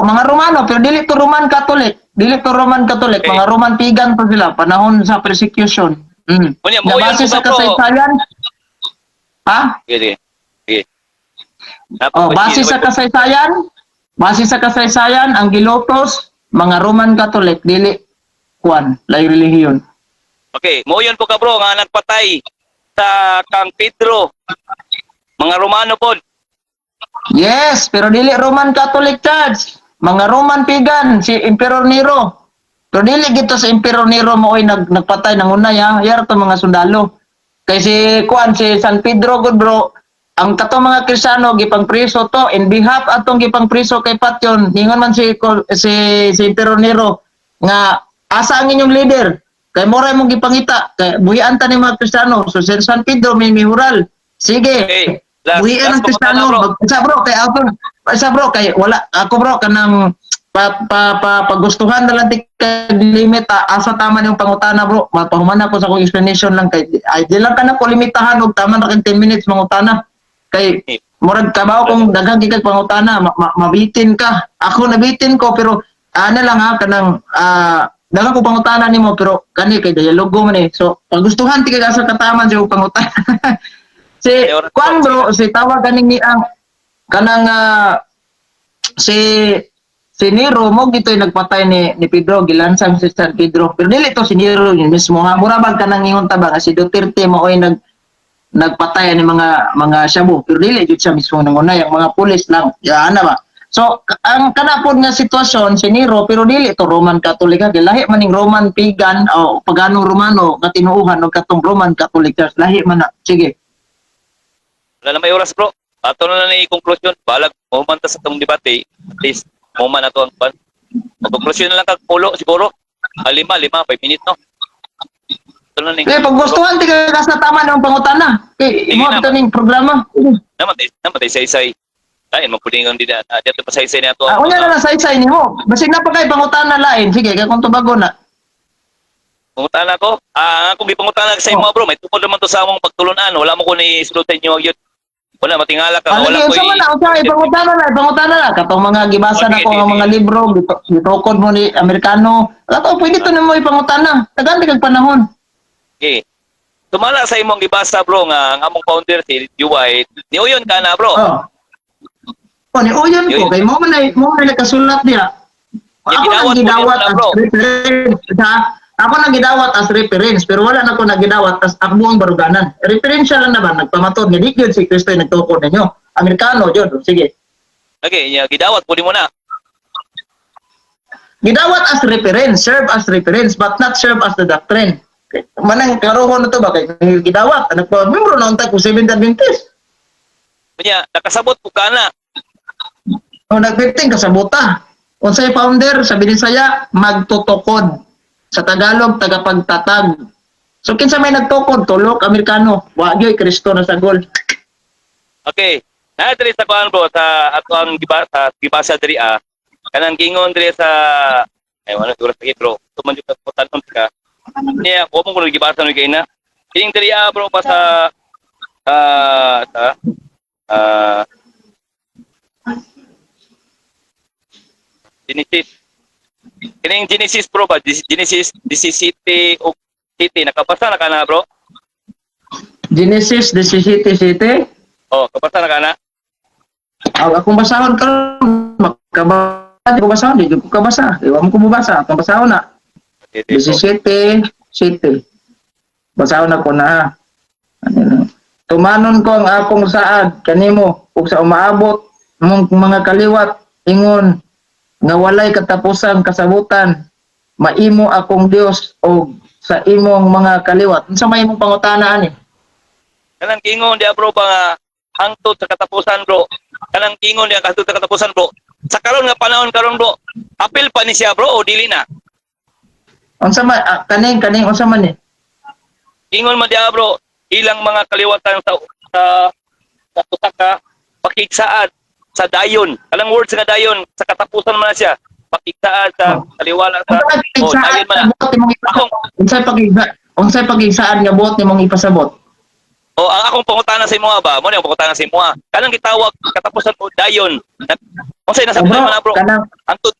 mga Romano, pero dili to Roman Catholic. Dili to Roman Catholic, Okay. mga Roman pagan to sila panahon sa persecution. Unya, Na muuyon base po sa ba bro? kasaysayan. Ha? Sige, sige. Base sa kasaysayan, ang gilotos mga Roman Catholic dili kuan, lay relihiyon. Okay, muuyon po ka bro nga nagpatay sa kang Pedro. Mga Romano po. Yes, pero dili Roman Catholic Church. Mga Roman pagan, si Emperor Nero. Pero dili gito sa Emperor Nero mo oy nagpatay ng unay ha. Yar to mga sundalo. Kay si kuan si San Pedro good bro. Ang katong mga Kristiyano gipang priso to in behalf atong gipang priso kay Patyon. Ningon man si Emperor Nero nga asa ang inyong leader. Kay moray mong gipangita kay buhian ta ni mga Kristiyano. So si San Pedro may mihural. Sige. Okay. Buhian ang Kristiyano. Sa bro kay ako sa bro kay wala ako bro kanang pagustuhan na lang kay limit asa tama yung pangutana bro. Mapahuman ako sa akong explanation lang kay ay di lang ka na ko limitahan og tama na kay 10 minutes mangutana. Kay murag kabaw kung daghang gigag pangutana mabitin ka. Ako nabitin ko pero ano lang ha kanang daghang ko pangutana nimo pero kani kay dialogo man eh. So pagustuhan ti kay asa kataman sa pangutana. Si kuan bro si tawag kaning ni ang kanang si Nero mo gito'y nagpatay ni Pedro gilansang si San Pedro pero dili to si Nero yun mismo ha mura bag kanang ingon ta ba si Duterte mo oy nagpatay ni mga shabu pero dili jud siya mismo nangunay ang mga pulis lang ana ba so ang kanapod nga sitwasyon si Nero pero dili to Roman Catholic ha lahi man ning Roman pagan o paganong Romano nga tinuuhan og katong Roman Catholic Church lahi man na sige Wala na may oras bro. Ato na ni conclusion. Balag mo man ta sa tong debate. Please, mo man ato ang pan. Conclusion na lang kag pulo siguro. 5 5 minutes no. Ato na ni. pag gustuhan ti ka sa tama ng pangutana kay imo ito ning programa Namatay say-say. Lain magpudingon din na. Dito pa say-say na ato. unya na sa nimo basig na pa kay pangutana lain sige kay kung tubago na Pangutana ko. Kung gipangutana sa imo bro, may tungkol naman to sa among pagtulunan. Wala mo ko ni sulutan nyo yun. Wala matingala ka. Wala ko sa man pangutana na katong mga gibasa na ko nga mga libro gitukod mo ni Amerikano ato pwede to nimo ipangutana tagan kag panahon Okay. Tumala sa imong gibasa bro nga ang among founder si White. Niuyon ka na bro. ni uyon ko kay mo man nakasulat diha Yung ako gidawat nang mo gidawat yun as na, bro. reference ha ako nang gidawat as reference pero wala na ko nagidawat as akbuang baruganan referensya lang naman nagpamatod nga di gyud si Kristo nagtukod ninyo Amerikano jud sige Okay, gidawat puli mo na. gidawat as reference serve as reference but not serve as the doctrine manang karohon na to ba kay gidawat nagpa-membro na untag ko Seventh Adventist Kanya nakasabot po ka na. o nagfitting ka sa buta Unsay founder sa Binisaya magtutukod. Sa Tagalog tagapagtatag. So kinsa may nagtukod tulok Amerikano, wa gyud Kristo na sagol. Okay. Na diri sa kuan bro sa ato ang gibasa diri kanang gingon diri sa wala duro sa bro. Tuman jud ko tanon ka. Niya ko mo gibasa no kay na. King diri bro pa sa Genesis. Kining Genesis bro ba? Genesis 17 o city nakapasa na kana bro? Genesis 17:7. Oh, kapasa na kana? Akong basahon karon makabasa ko basahon di ko kabasa. Iwa mo ko mabasa, akong basahon na. 17:7. Basahon ako na. Ano? Tumanon ko ang akong saad kanimo ug sa umaabot mong mga kaliwat ingon nga walay katapusan kasabutan maimo akong Dios o sa imong mga kaliwat. Unsa may imong pangutana ani? Kanang kingon di bro ba nga hangtod sa katapusan bro. Kanang kingon di hangtod sa katapusan bro. Sa karon nga panahon karon bro, apil pa ni siya bro o dili na? Unsa man kaning unsa man ni? Kingon man dia bro, ilang mga kaliwatan sa tutaka pakigsaad sa dayon. Kanang words nga dayon sa katapusan man na siya. Pakigsaad sa kaliwala sa dayon man na. Akong Unsay pagigsaad nga buot nimong ipasabot? o ang akong pangutana sa imo ba? Mo ni ang pangutana sa imo. Kanang gitawag katapusan o dayon. Unsay nasa bro, man na bro? Hangtod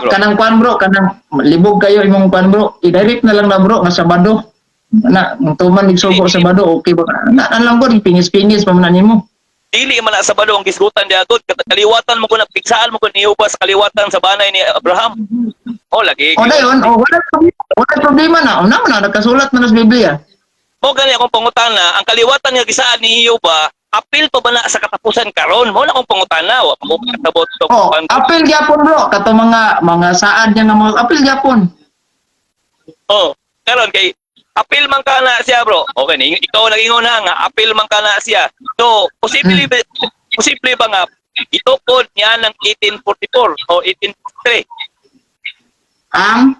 kanang kwan bro, kanang libog kayo imong kwan bro. I-direct na lang na bro nga Sabado. Na, tuman igsugo sa Sabado, okay ba? Na lang ko pingis-pingis pa man nimo. dili man na sa Sabado ang gisgutan di agud kaliwatan mo ko na pigsaan mo ko ni Ubas kaliwatan sa banay ni Abraham. Oh lagi. O dayon, wala problema na. Una man na nakasulat man sa Biblia. Mo gani akong pangutana, ang kaliwatan nga gisaan ni Hioba, apil pa ba na sa katapusan karon? Mo na akong pangutana, wa mo kasabot to. Apil gyapon bro, kato mga saad niya nga mga apil gyapon. Oh, karon kay apil man kana siya bro. Okay ni ikaw nagingon na nga apil man kana siya. So, posible ba nga itukod niya ng 1844 o 1843? Ang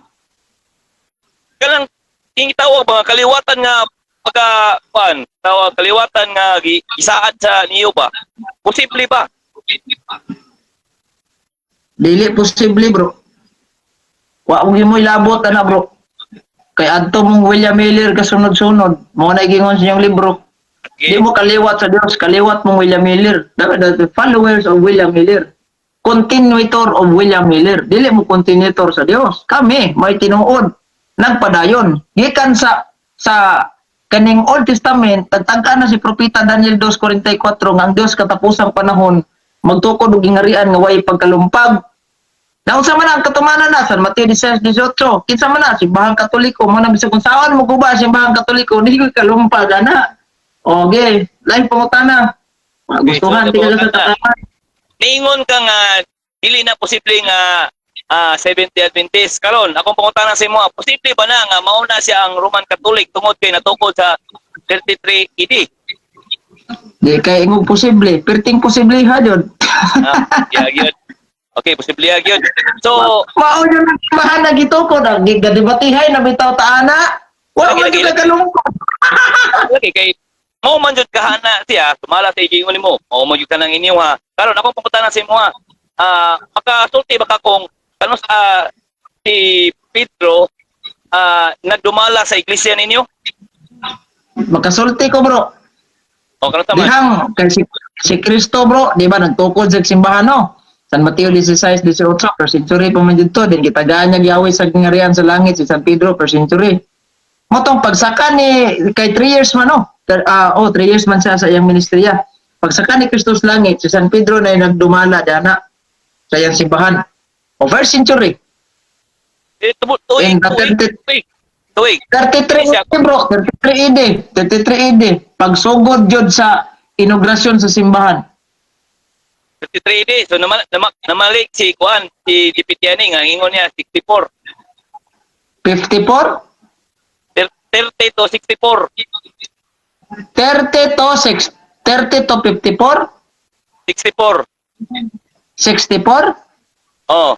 Kanang tawag ba kaliwatan nga tawag kaliwatan nga gisaad sa niyo ba? Posible ba? dili posible bro. Wa mo gimo ilabot ana bro. Kay adto mong William Miller kasunod-sunod, mo na gingon sa iyong libro. Okay. Di mo kaliwat sa Dios, kaliwat mong William Miller. The followers of William Miller. Continuator of William Miller. Dili mo continuator sa Dios. Kami may tinuod, nagpadayon. Gikan sa kaning Old Testament, tagtagka na si propeta Daniel 2:44 nga ang Dios katapusang panahon magtukod og gingarian nga way pagkalumpag. Naunsa man ang katumanan na sa Mateo 16:18. Kinsa man na simbahang Katoliko mo na bisag kung saan mo guba simbahang Katoliko dili ko kalumpag ana. Okay, lain pangutana. Gustuhan so, tingala sa takaman. Niingon ka nga dili na posible nga 70 Adventist karon akong pangutana sa imo posible ba na nga mauna siya ang Roman Catholic tungod kay natukod sa 33 AD? Di kay ingog posible, perting posible ha jud. Gyud. Okay, posible gyud. So Mao yung nagmahan na gitukod ang gigadebatihay na bitaw taana. Wa man gyud kalungkot. lagi kay mao man jud kahana siya sumala sa igingon nimo. Mao man jud kanang inyo ha. Karon akong pangutana sa imo ha. Makasulti ba ka kung kano sa si Pedro nagdumala sa iglesia ninyo? Makasulti ko bro. O kano sa man? Dihang kay si Kristo bro, di ba nagtukod sa simbahan no? San Mateo 16:18 per century pa man dito din gitagaan niya giaway sa ngarian sa langit si San Pedro per century. Motong pagsaka ni kay 3 years man no. 3 years man siya sa iyang ministeriya. Pagsaka ni Kristo sa langit si San Pedro na nagdumala dana sa iyang simbahan. O first century. Tuig. 33 bro, 33 AD. Pagsugod jud sa inaugurasyon sa simbahan. 33 days. So namalik si Kuan, si Dipitiani nga ingon niya 64. 54? 30 to 64. 30 to 54? 64. 64? Oh,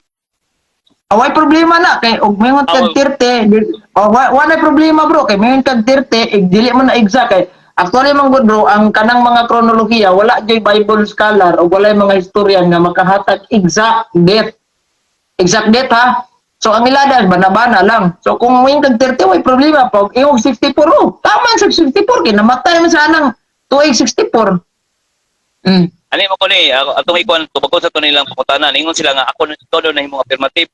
Away problema na kay og mayong Away. tag 30, wala problema bro kay mayong tag 30 dili man na exact kay actually man gud bro ang kanang mga kronolohiya wala jay Bible scholar o wala mga historian nga makahatag exact date ha. So ang ilada bana-bana lang. So kung mayong tag 30 way problema pag iyong 64 oh, tama sa 64 kay namatay man sa anang tuig 64. ani mo ko ni atong ikuan tubag sa to nilang pangutanan ingon sila nga ako todo na himong affirmative.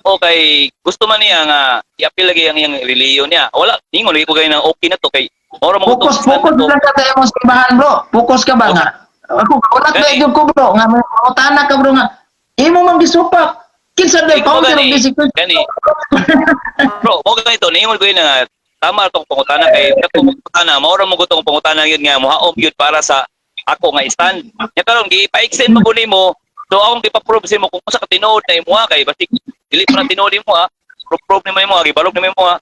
Okay, gusto man niya nga i-appeal lagi ang iyang reliyon niya. Wala, ingon lagi ko gay nang okay na to kay ora mo Focus lang ka tayo mo sa simbahan bro. Focus ka ba nga? Ako wala Gani. ba gyud ko bro nga mangutana ka bro nga imo man gisupak. Kinsa day Ikaw counter gani, of discipline. gani. Bro, mo ganito niingon ko yun nga tama tong pangutana kay katong pangutana, maura mo gutong pangutana yun nga mohaom yun para sa ako nga stand. Nya karon gi-pa-extend mo kunin mo. So akong gipa-prove sa mo kung sa katinood na imo kay basi dili pa na tinuod mo prove ni mo gibalog ni mo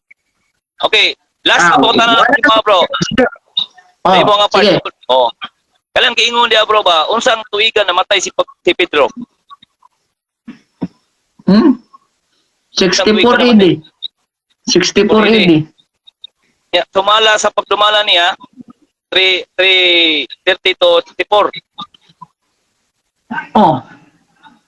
Okay, last na pangutana na mo bro. Sa imo nga part. sige. Oh. Kalang giingon dia bro ba unsang tuigan namatay si Pedro? 64 AD. 64 AD. Yeah, sumala sa pagdumala niya 330 to 64. Oh.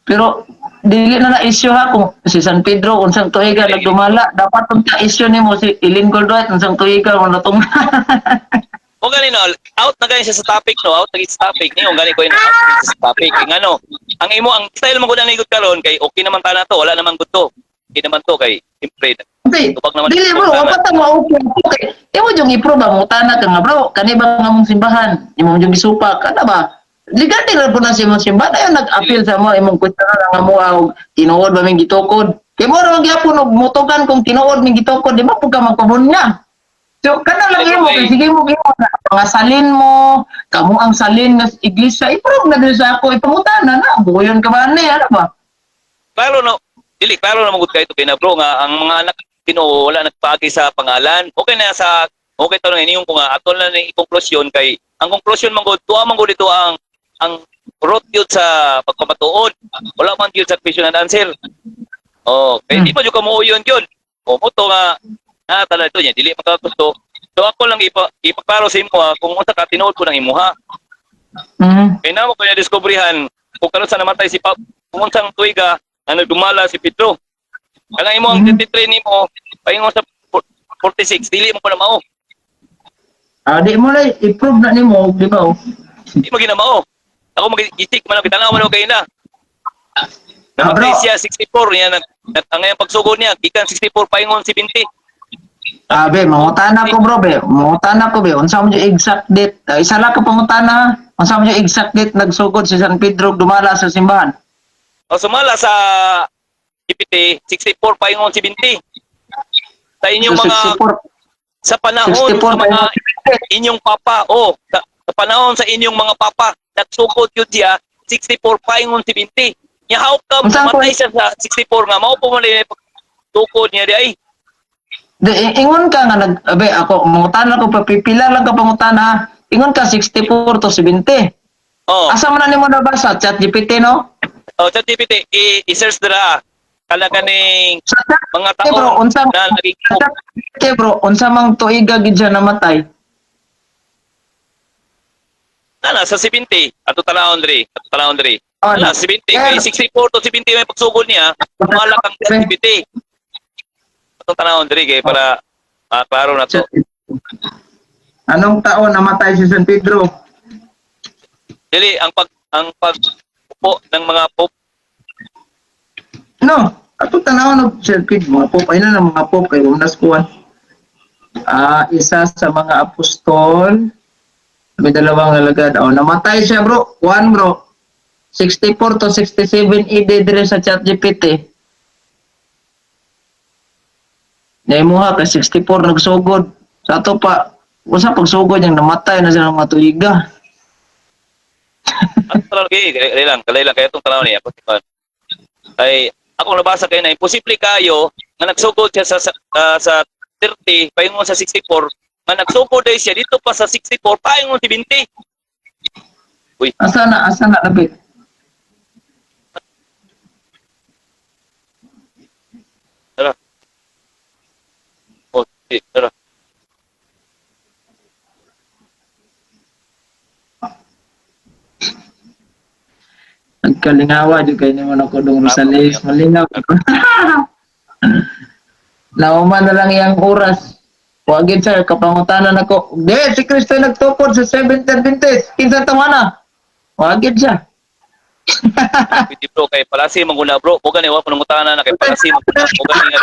Pero dili na issue ha kung si San Pedro unsang tuiga nagdumala dapat unta issue nimo si Ilin Goldwhite unsang tuiga mo natong O gani no, out na gani siya sa topic no, out na sa topic niyo, gani ko na out na sa topic. Kaya ngano, ang imo ang style mo gud na igod karon kay okay naman ta na to, wala naman gud to. Okay naman to kay siyempre. Okay. Tubag naman Dili bro, wapat mo okay. Imo jung i-prove mo tana ka nga bro, kani ba nga mong simbahan? Imo jung gisupak, kana ba? Legal din po na sa imong simbahan ayo nag-appeal sa mo imong kwestiyon nga mo og tinuod ba ming gitukod. Kay mo ra gyapon og mutugan kung tinuod ming gitukod, di ba pud ka magpabun niya. So kana lang imo kay sige mo gimo na mga salin mo, kamo ang salin nga iglesia i-prove na dili sa ako ipangutana na buyon ka ba ni ano ba? Klaro no, dili klaro na magud kay to kay na bro nga ang mga anak Ginoo wala nagpagi sa pangalan. Okay na sa okay to nga iniyong ko nga atol na ni konklusyon kay ang konklusyon man gud tuwa man gud ito ang root yun sa pagpamatuod. Wala man yun sa question and answer. Oh, kaya di pa yung kamuuyon yun. O, muto nga, tala ito niya, dili makagusto. So ako lang ipaklaro sa imo kung unsa ka tinuod ko ng imuha. Kaya na mo kaya diskubrihan kung karon sa namatay si Pap, kung unsang tuiga na nagdumala si Pedro. Kaya imo ang 23 nimo, paingon sa 46, dili mo pa na mao. Di mo na i-prove na nimo, di ba? Di mo ginamao. Ako mag-itik man ang kitanaw man kayo na. Namatay bro. siya 64 niya ang ngayong pagsugod niya gikan 64 paingon 70. Be, mangutana ko bro, be. Mangutana ko, be. Unsa mo yung exact date? Isa lang ka pangutana. Unsa mo yung exact date nagsugod si San Pedro dumala sa simbahan? O sumala sa GPT 64 paingon 70. Sa inyong So, mga 64. sa panahon 64 sa mga paingon inyong papa sa panahon sa inyong mga papa nagsugod yun siya 64 paingon 70. Nya how come Unsang mamatay siya sa 64 nga mao po man tukod niya di ay. Ingon ka nga be ako mangutana ko papipila lang ka pangutana. Ingon ka 64 to 70. Oh. Asa man nimo nabasa chat GPT no? Oh, sa GPT i-search dira kala kaning mga tao bro, unsa na naging bro, unsa mang tuiga gid siya namatay? sa 70 ato tanawon diri Oh, Ala, 70 kay 64 to 70 may pagsugod niya malak ang GPT ato tanawon diri kay para klaro na to. Anong taon namatay si San Pedro? Dili ang pag upo ng mga pope. No, ato tanawon og circuit mga pop ay na mga pop kay unas kuan. Isa sa mga apostol may dalawang alagad. Namatay siya bro. One bro. 64 to 67 AD dire sa ChatGPT. Naimuha kay 64 nagsugod. Sa ato pa, usa pagsugod yung namatay na sila mga tuiga. At kalay lang kaya itong tanawon niya ay ako nabasa kayo na imposible kayo nga nagsugod siya sa 30 paingon sa 64 nga nagsugod day siya dito pa sa 64 paingon 70. Asa na lapit? Tara. Nagkalingawa di kay nimo na kudong Rosales malingaw. Nauman na lang iyang oras. Wagid sir kapangutanan ako. Di si Kristo nagtukod sa 7th Adventist. Kinsa tawana? Wagid siya. Piti bro kay palasi manguna bro. Mo gani wa panungutana na kay palasi manguna. Mo gani nga.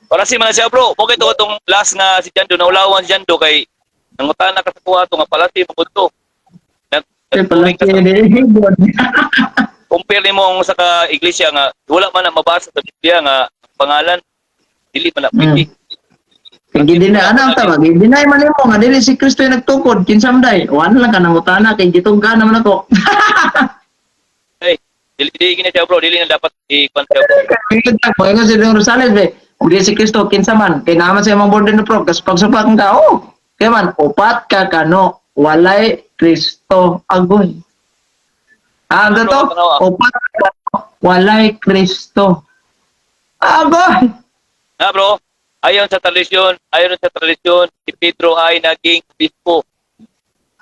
Palasi man siya bro. Mo kay to atong last nga si Jando na ulawan si Jando kay nangutana ka sa kuha to nga palasi mo to. Palagi di. Compare nimo sa ka iglesia nga wala man na mabasa sa Biblia nga pangalan dili man na pwede. Kaya na anang tawag, dinay man nimo nga dili si Kristo yung nagtukod, kinsam day. Wala lang ka nang utana kay gitong ka naman ako. Ay, dili gina siya bro, dili na dapat i-kwan siya bro. Kaya nga si Don Rosales be, dili si Kristo kinsa man, kay naman sa imong board na pro, kas pagsupak ka, oh. Kaya man upat ka kano, walay Kristo agoy. Ano to? Upat ka kano, walay Kristo agoy. Bro, ayon sa tradisyon, si Pedro ay naging bispo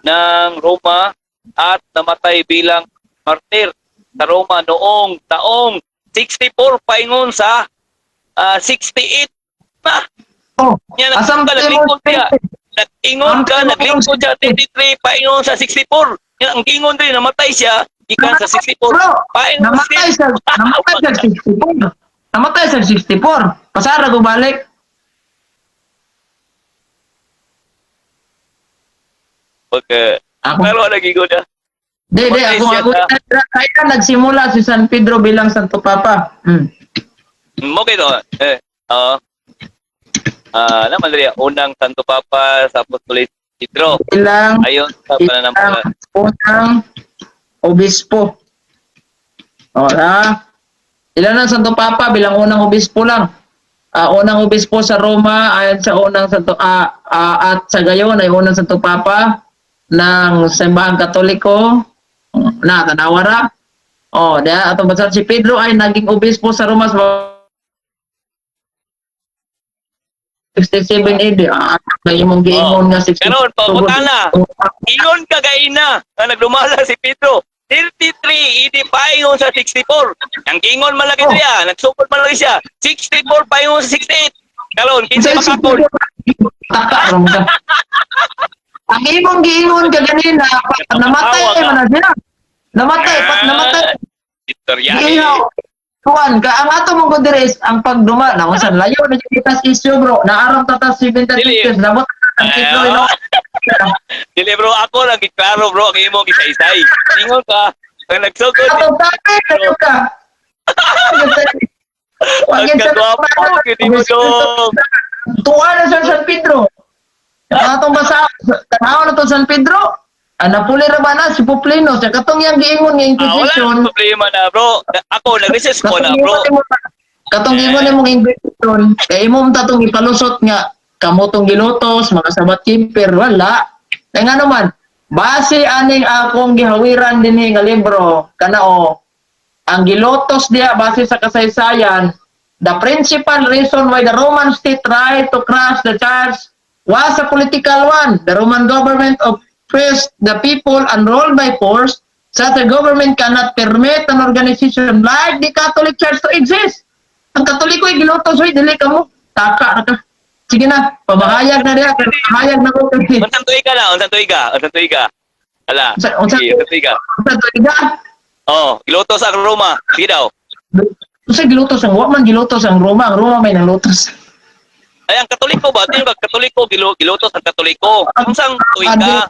ng Roma at namatay bilang martir sa Roma noong taong 64 paingon sa 68 na. Oh, Yan, asam naglingkod siya. Nag-ingon ka, naglingkod siya 23 paingon sa 64. Yan, ang ingon din, namatay siya, ikan sa 64. Paingon namatay sa 64. Namatay sa 64. Pasara ko balik. Okay. Ako, Pero lagi ko na. di, ako, kaya nagsimula si San Pedro bilang Santo Papa. Okay to. Naman rin, unang Santo Papa sa Apostolis Pedro. Bilang, Ayon sa pananampalataya. unang obispo. O, ilan ang Santo Papa bilang unang obispo lang. Unang obispo sa Roma ayon sa unang Santo at sa gayon ay unang Santo Papa ng Simbahan Katoliko na tanawara. Diya atong basa si Pedro ay naging obispo sa Roma sa 67 AD. May imong giingon nga 67. Karon, pagkutana. Ingon ka gaina na nagdumala si Pedro. 33, hindi paingon sa 64. Ang gingon malaki siya, nagsupot malaki siya. 64 paingon sa 68. Kalon, kinsa makapon. Ang imong giingon ka ganina, namatay man na siya. Namatay. Istoryahe. Kuan, ang ato mong kudiris, ang pagduma, na usan layo na kita issue bro, naaram tatas 70 teachers, nabot ang titlo, Dili bro, ako lang giklaro bro, ang imo gisa-isay. Ingon ka, ang nagsugod. Atong tapay, kayo ka. Ang kagwapo, hindi mo dong. Tuwa na sa San Pedro. Atong basa, tanaw na to San Pedro. Napuli ra ba na si Poplino, sa katong yang giingon nga Wala Inquisition. nang problema na bro. Ako, nag-recess ko na bro. Katong giingon nimong Inquisition, kay imong tatong ipalusot nga kamotong gilutos, mga sabat keeper, wala. Kaya nga naman, base aning akong gihawiran dinhi nga libro, kanao, ang gilutos diya base sa kasaysayan, the principal reason why the Roman state tried to crush the church was a political one. The Roman government oppressed the people and ruled by force, such a government cannot permit an organization like the Catholic Church to exist. Ang Katoliko ay gilutos, dili ka mo. Taka na ka. Sige na, pamahayag na diya. Pamahayag na ko. Unsang tuig ka? Ala, sige, unsang tuig ka? Gilutos ang Roma. Sige daw. Kasi gilutos ang man gilutos ang Roma. Ang Roma may nalutos. Ay, ang Katoliko ba? Di ba Katoliko, gilutos ang Katoliko? Unsang tuig ka?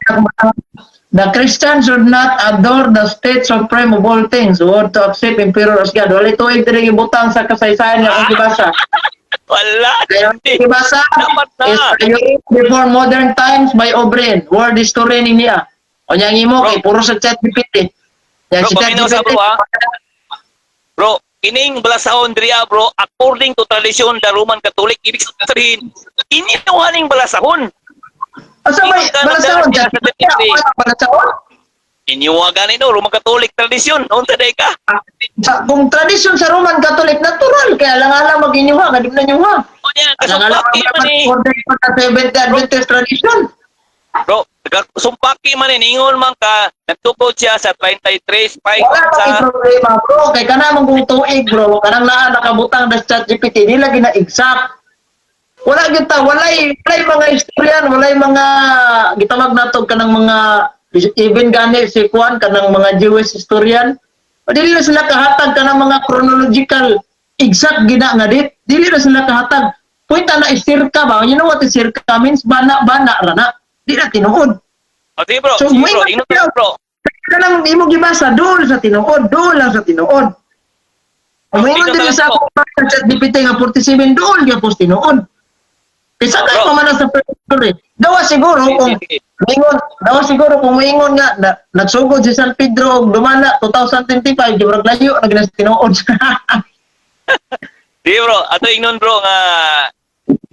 The Christians should not adore the state supreme of all things or to accept emperor as God. Wala tuig diri gibutang sa kasaysayan nga akong gibasa. Wala. Kaya gibasa is before modern times by O'Brien. Word history niya. O niyang imo kay puro sa chat GPT. Yan Bro, paminaw sa bro ha? Bro, ining balasahon diriya bro, according to tradition the Roman Catholic, ibig sabihin, ininuhaning balasahon. Asa may balasahon dyan? Balasahon? Inyuha gani no, Roman Catholic tradition, noon taday ka. Kung tradisyon sa Roman Catholic, natural. Kaya lang alam mag-inyuha, kadib na nyuha. O niya, Ang alam kasumpaki man eh. ko sa Seventh Adventist tradition. Bro, sumpaki man eh, ningon man ka, nagtukod siya sa 23, 5 Wala pa sa... problema, bro. Kay kanang kung tuig, bro. Kanang naa nakabutang na chat GPT, nila gina exact. Wala kita, walay mga istoryan, walay mga gitawag nato kanang mga even gani si Juan kanang mga Jewish historian. Dili na sila kahatag kanang mga chronological exact gina nga dit. Dili na sila kahatag. Puwita na isirka ba? You know what isirka means? Bana rana. Di na tinuod. O, sige bro, So, sige may bro, mga ingon ka bro. kanang imo gibasa doon sa tinuod, doon lang sa tinuod. Umingon Ikaw din talaga sa po. akong chat GPT nga 47 doon gyapon tinuod. Kaysa Oh, kayo bro. pamanas sa story. Dawa siguro Sige, kung sige. mingon nga na, nagsugod si San Pedro og dumana 2025 di murag layo na ginas tinuod. Sige bro, ato ingnon bro nga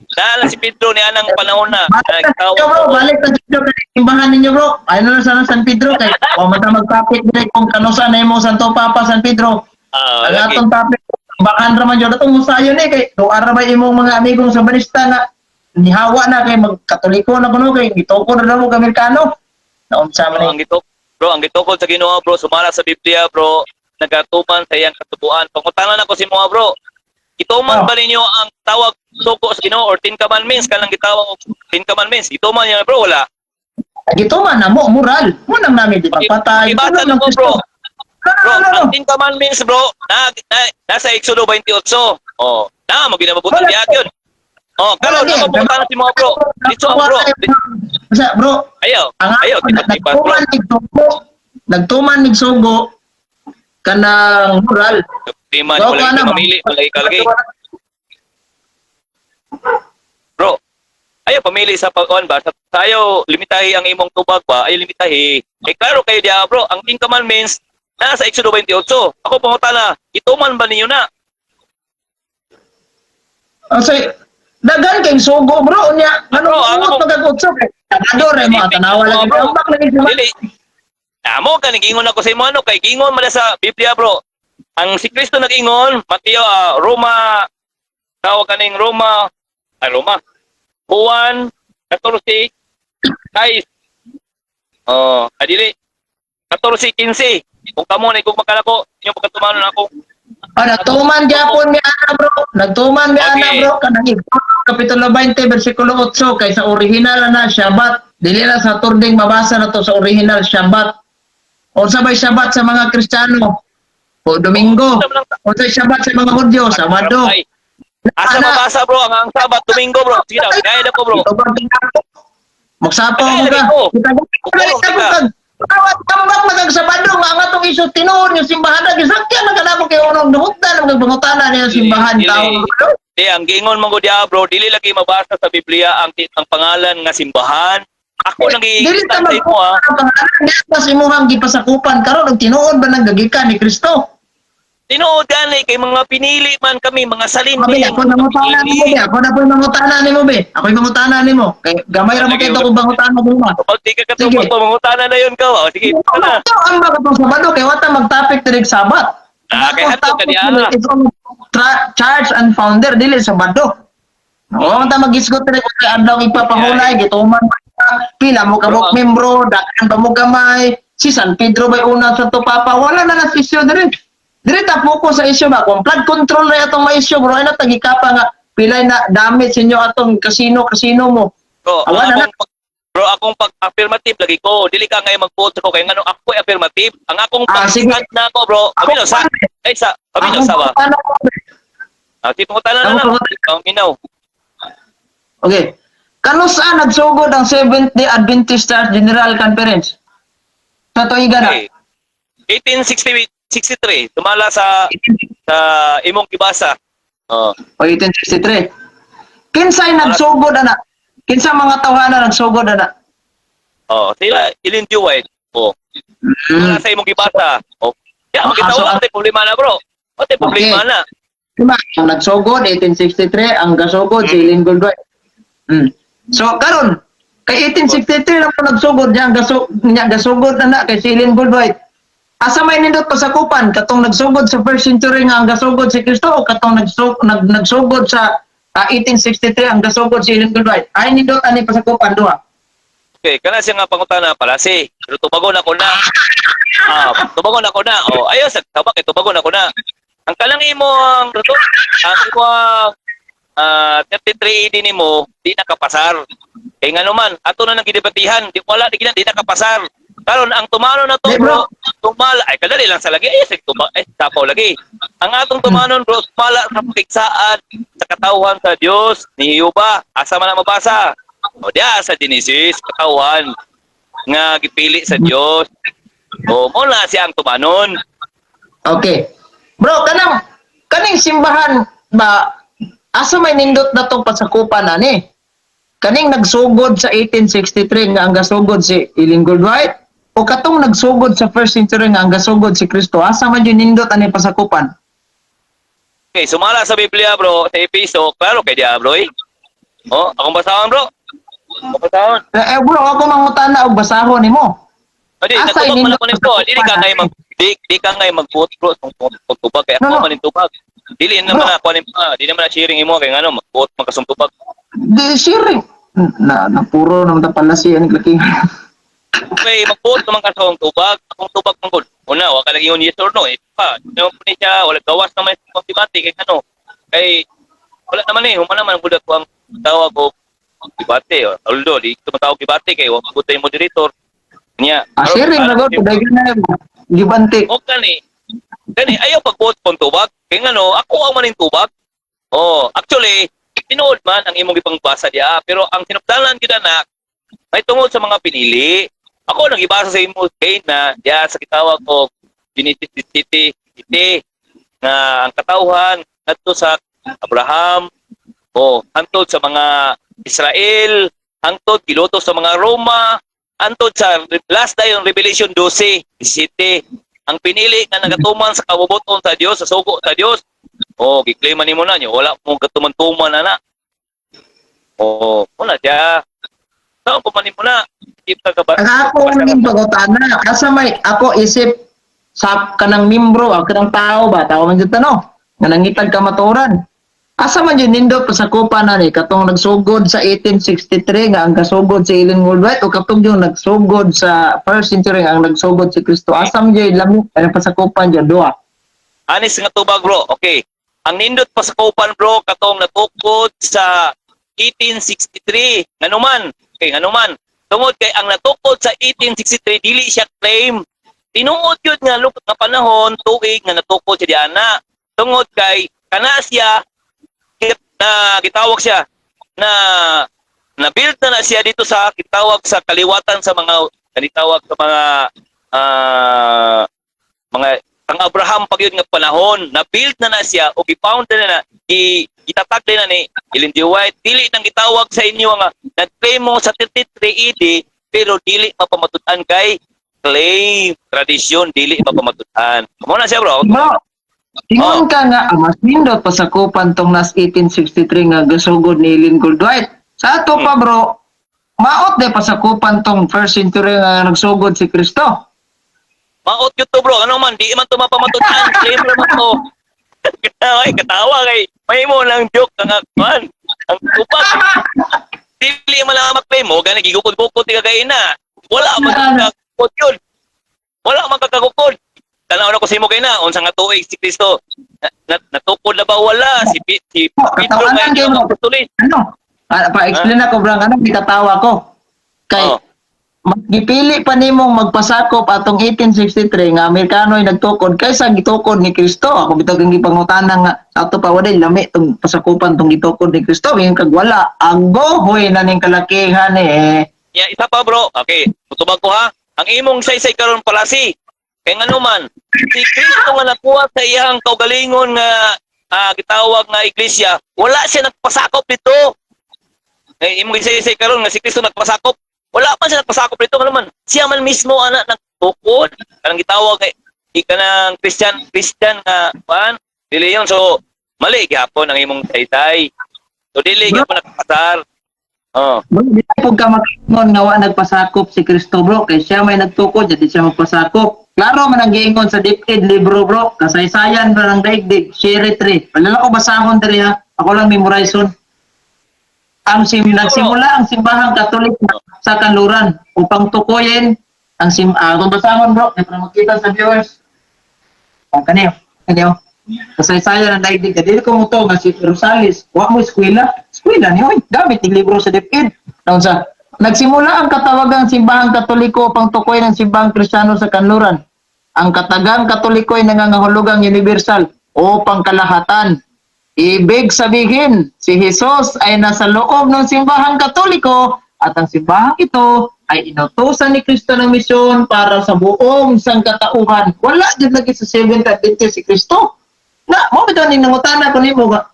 naala si Pedro ni anang panahon na. Balik na dito kay simbahan ninyo bro. Ayun na sana San Pedro kay wa man ta magtapik dire kung kanusa na imo Santo Papa San Pedro. Ang Lagi. atong topic bakan ra man jud atong musayo ni kay tuar ra ba imong mga amigong sa Banista nga nihawa na kay magkatoliko na kuno kay gitoko na mo Amerikano. Naunsa man Ang gitok bro, ang gitukod sa Ginoo bro, sumala sa Biblia bro, nagatuman sa iyang katubuan. Pangutanan ako si mga bro. Ituman ba ninyo ang tawag suko sa Ginoo or 10 commandments kanang gitawag og 10 commandments? Ituman niya bro wala. Gito man na mo moral. Mo nang namin di pagpatay. Ibata Ano na ko bro. Bro, No. ang 10 commandments bro, nasa Exodo 28. Oh, na mo ginabubutan Wala. diha yun. Oh, karon Wala, ako pumunta na si mga bro. Dito bro. Bro, Ayaw. ang Ayaw, tipas bro. nagtuman nig sugo kanang moral. Di man Bro, wala ano, ka mamili, wala ka lagi. Bro, ayaw pamili sa pag-on ba? Sa ayaw limitahi ang imong tubag ba? Ayaw limitahi. Eh klaro kayo diha bro, ang 10 commandments nasa Exodo 28. Ako pangutana, ituman ba ninyo na? Say, dagan kay sugo bro nya. Ano Bro, ang ako- magagutso kay tanador mo tanawa lagi bro. ang bak lagi si Dili. Amo ka gingon ako sa imo ano kay gingon man sa Biblia bro. Ang si Kristo nag-ingon, Mateo Roma tawag kaning Roma Juan 14 guys. Oh, adili 14:15. Kung kamo na kung makalako, inyo pagkatumanon ako. nagtuman gyapon mi ana bro. Nagtuman mi ana Okay. bro kanang kapitulo 20 bersikulo 8 kay sa original na Shabbat. Dili na sa turding mabasa na to sa original Shabbat. O sabay Shabbat sa mga Kristiyano. O Domingo. O sa Shabbat sa mga Hudyo, Sabado. Ay, asa mabasa bro ang Sabat Domingo bro. Sige daw, gaya na po bro. Ito ba tingnan? Magsapaw mo Ay, ka. ko. Kita Awat tambak magag Sabado nga nga tong isu tinuod yung simbahan na gisakyan na kanamo kay unong dumugtan ng bangutana niya simbahan Dili. tao. Ang gingon man ko diha bro, dili lagi mabasa sa Biblia ang pangalan nga simbahan. Ako nang Dili ta sa imo ha. Mas imuhang gipasakupan karon og tinuod ba nagagikan ni Kristo? Tinuod gani kay mga pinili man kami, mga salin. Abi ako nangutana nimo be. Ako na po nangutana nimo be. Ako mangutana nimo. Kay gamay ra mo kay ko bangutana mo. O, di ka katupag pamangutana na yun ka. O, sige, na. Ang mga itong Sabado kay wata mag-topic tirig Sabat. Kay hato ka niya. Charge and founder dili Sabado. Oo, ta mag-isgot tirig kay adlaw ipapahulay gituman pila mo kabuk membro, dakan pa mo gamay. Si San Pedro bay una sa to papa, wala na nas isyu diri. Diri ta focus sa isyu ba kung flood control na atong may isyu bro, ano tagikapa nga pilay na damage sa inyo atong casino mo. Bro, Awan na. akong pag-affirmative lagi ko. Dili ka ngayon mag-vote ko kay ngano ako affirmative. Ang akong sige. pag na ako bro. Amino sa. Ay sa. Amino sa ba? Tipo ko tanan na. Minaw. Okay. Kano saan nagsugod ang Seventh-day Adventist Church General Conference? Sa tuiga na. Okay. 1863 tumala sa imong kibasa. Oh. O 1863. Kinsay nagsugod ana? Kinsa mga tawhana nagsugod ana? Oh, sila Ellen G. White. Oh. Tumala sa imong kibasa. Oh. Ya, magitaw tay problema na bro. O tay problema na. Diba? Ang nagsugod 1863, ang gasugod si Ellen Goldwyn. So karon kay 1863 lang po nagsugod diyan gasugod na kay si Ellen Goldwyn. Asa may nindot pasakupan katong nagsugod sa first century nga ang gasugod si Kristo o katong nagsugod sa 1863 ang gasugod si Ellen Goldwhite. Ay nindot ani pasakupan duha. Okay, kana siya nga pangutana pala si. Pero tubagon ako na. Tubagon ako na. Oh, ayos, tabak tubagon ako na. Ang kanang imong ruto, ang imong 33 AD nimo di nakapasar. Kay nga naman, ato na nang gidebatihan, di wala di nakapasar. Karon ang tumano na to, bro, tumala ay kadali lang sa lagi, tapaw lagi. Ang atong tumanon, bro, tumala sa pakigsaan sa katawhan sa Dios ni Jehova. Asa man na mabasa? O diya sa Genesis, katawhan nga gipili sa Dios. O mo na siya ang tumanon. Okay. Bro, kaning simbahan ba asa may nindot na tong pasakupan ani? Kaning nagsugod sa 1863 nga ang gasugod si Ellen Goldwhite o katong nagsugod sa first century nga ang gasugod si Kristo, asa man yun nindot ani pasakupan? Okay, sumala sa Biblia, bro, sa Episo, klaro kay Diablo eh. Oh, akong basahon, bro. Akong basahon. Bro, ako mangutana og basahon nimo. Adi, Asa natubag man nindot ako nito. Dili ka ngay di ka ngay mag-vote, bro, kung tubag kay ako man tubag. Dili naman ako ni di naman na sharing imo kay ngano mag-vote magkasumpubag. Di sharing. Na puro naman ta pala si ani laki. Okay, mag-vote naman ka sa tubag. Akong tubag man gud. Una, wa ka lagi yun yes or no. Pa, naman po niya, wala gawas naman sa debate kay ano. Kay wala naman human naman gud ako ang tawag ko debate. Although di tumatawag debate kay wa magud tay moderator. Niya. Sharing na gud pud na gibante. O kani ayaw pag-vote pong tubag. Kaya nga ako ang maning tubag. Oh, actually, tinuod man ang imong ipangbasa diya. Pero ang sinupdalan kita na, may tungod sa mga pinili. Ako nagibasa sa imo kay na diya sa kitawag ko, Genesis City, na ang katawhan adto sa Abraham, hantod sa mga Israel, hantod kiloto sa mga Roma, hantod sa last day yung Revelation 12:17. Ang pinili nga nagatuman sa kabubuton sa Dios, sa sugo sa Dios. Giklima nimo na nyo, wala mong katuman-tuman na. Muna diya. Saan po manin mo na? Ako ning pagutana, asa may ako isip sa kanang membro, kanang tao ba, tao man jud tanong. Nga nangitag kamaturan. Asa man yun nindot pasakupan na ni katong nagsugod sa 1863 nga ang kasugod si Ellen Goldwhite o katong yung nagsugod sa first century nga ang nagsugod si Kristo. Asa man yun lami ang pasakupan yun duha. Anis nga tubag, bro. Okay. Ang nindot pasakupan, bro, katong natukod sa 1863. Nganuman. Okay, nganuman. Tungod kay ang natukod sa 1863 dili siya claim. Tinuod yun nga lupot na panahon tuig nga natukod siya diana. Tungod kay kana siya na gitawag siya na build na siya dito sa gitawag sa kaliwatan sa mga gitawag sa mga ang Abraham pag yun nga panahon na build na siya o gi-found na itatag din na ni Ellen G. White dili nang gitawag sa inyo nga nag-claim mo sa 33 AD pero dili mapamatudan kay claim tradisyon dili mapamatudan. Mo na siya, bro. Ingon ka nga, mas nindot pasakupan tong nas 1863 nga gasugod ni Ellen Goldwhite. Sa ato pa, bro, maot de pasakupan tong first century nga nagsugod si Kristo. Maot yun to, bro. Ano man, di man to mapamatutan. Claim naman to. Ay, katawa kay. May mo lang joke nga, man. Ang tupag. Dili man lang mag-claim mo, gana gigukod-bukod ti kagayin na. Wala man kakukod yun. Wala man kakukod. Tanaw na ko si mo kay na, unsa nga tuig si Kristo. Natukod na ba wala? Si Pedro nga yung apostolin. Ano? Pa-explain ako, bro. Ano, gitatawa ko. Kay, gipili pa nimong magpasakop atong 1863 nga Amerikano ay nagtukod kaysa gitukod ni Kristo. Ako bitaw kang gipangutana nga ato pa wala lami tong pasakupan tong gitukod ni Kristo. Yung kag wala agohoy na ning kalakihan Yeah, isa pa, bro. Okay, tutubag ko ha. Ang imong saysay karon palasi. Kay ngano man, si Kristo nga nakuha sa iyang kaugalingon nga gitawag nga iglesia, wala siya nagpasakop dito. Imong saysay karon nga si Kristo nagpasakop. Wala pa siya nagpasakop dito nga naman. Siya man mismo ana nagtukod. Kanang gitawag kay kanang Christian nga dili yon. So mali gyapon ang imong saysay. So dili gyapon nagpasar. Di po ka mag-ingon nga wa nagpasakop si Kristo, bro. Kay siya may nagtukod, di siya magpasakop. Klaro man ang giingon sa DepEd libro, bro. Kasaysayan ba ng daigdig, share it re. Wala ko basahon diri ha. Ako lang memorizon. nagsimula ang simbahang Katolik sa Kanluran upang tukuyin ang kung basahon bro, para makita sa viewers. Ang kaniyo. Kasaysayan ang daigdig. Dili ko mo to nga si Rosales. Wa mo eskwela. Eskwela niyo. Gamit ng libro sa DepEd. Naon sa nagsimula ang katawagang simbahang Katoliko upang tukuyin ang simbahang Kristiyano sa Kanluran. Ang katagang Katoliko ay nangangahulugang universal o pangkalahatan. Ibig sabihin, si Jesus ay nasa loob ng simbahang Katoliko at ang simbahang ito ay inutusan ni Kristo ng misyon para sa buong sangkatauhan. Wala din lagi sa Seventh Adventist si Kristo. Na, mo bitaw ning nangutana ko nimo ga.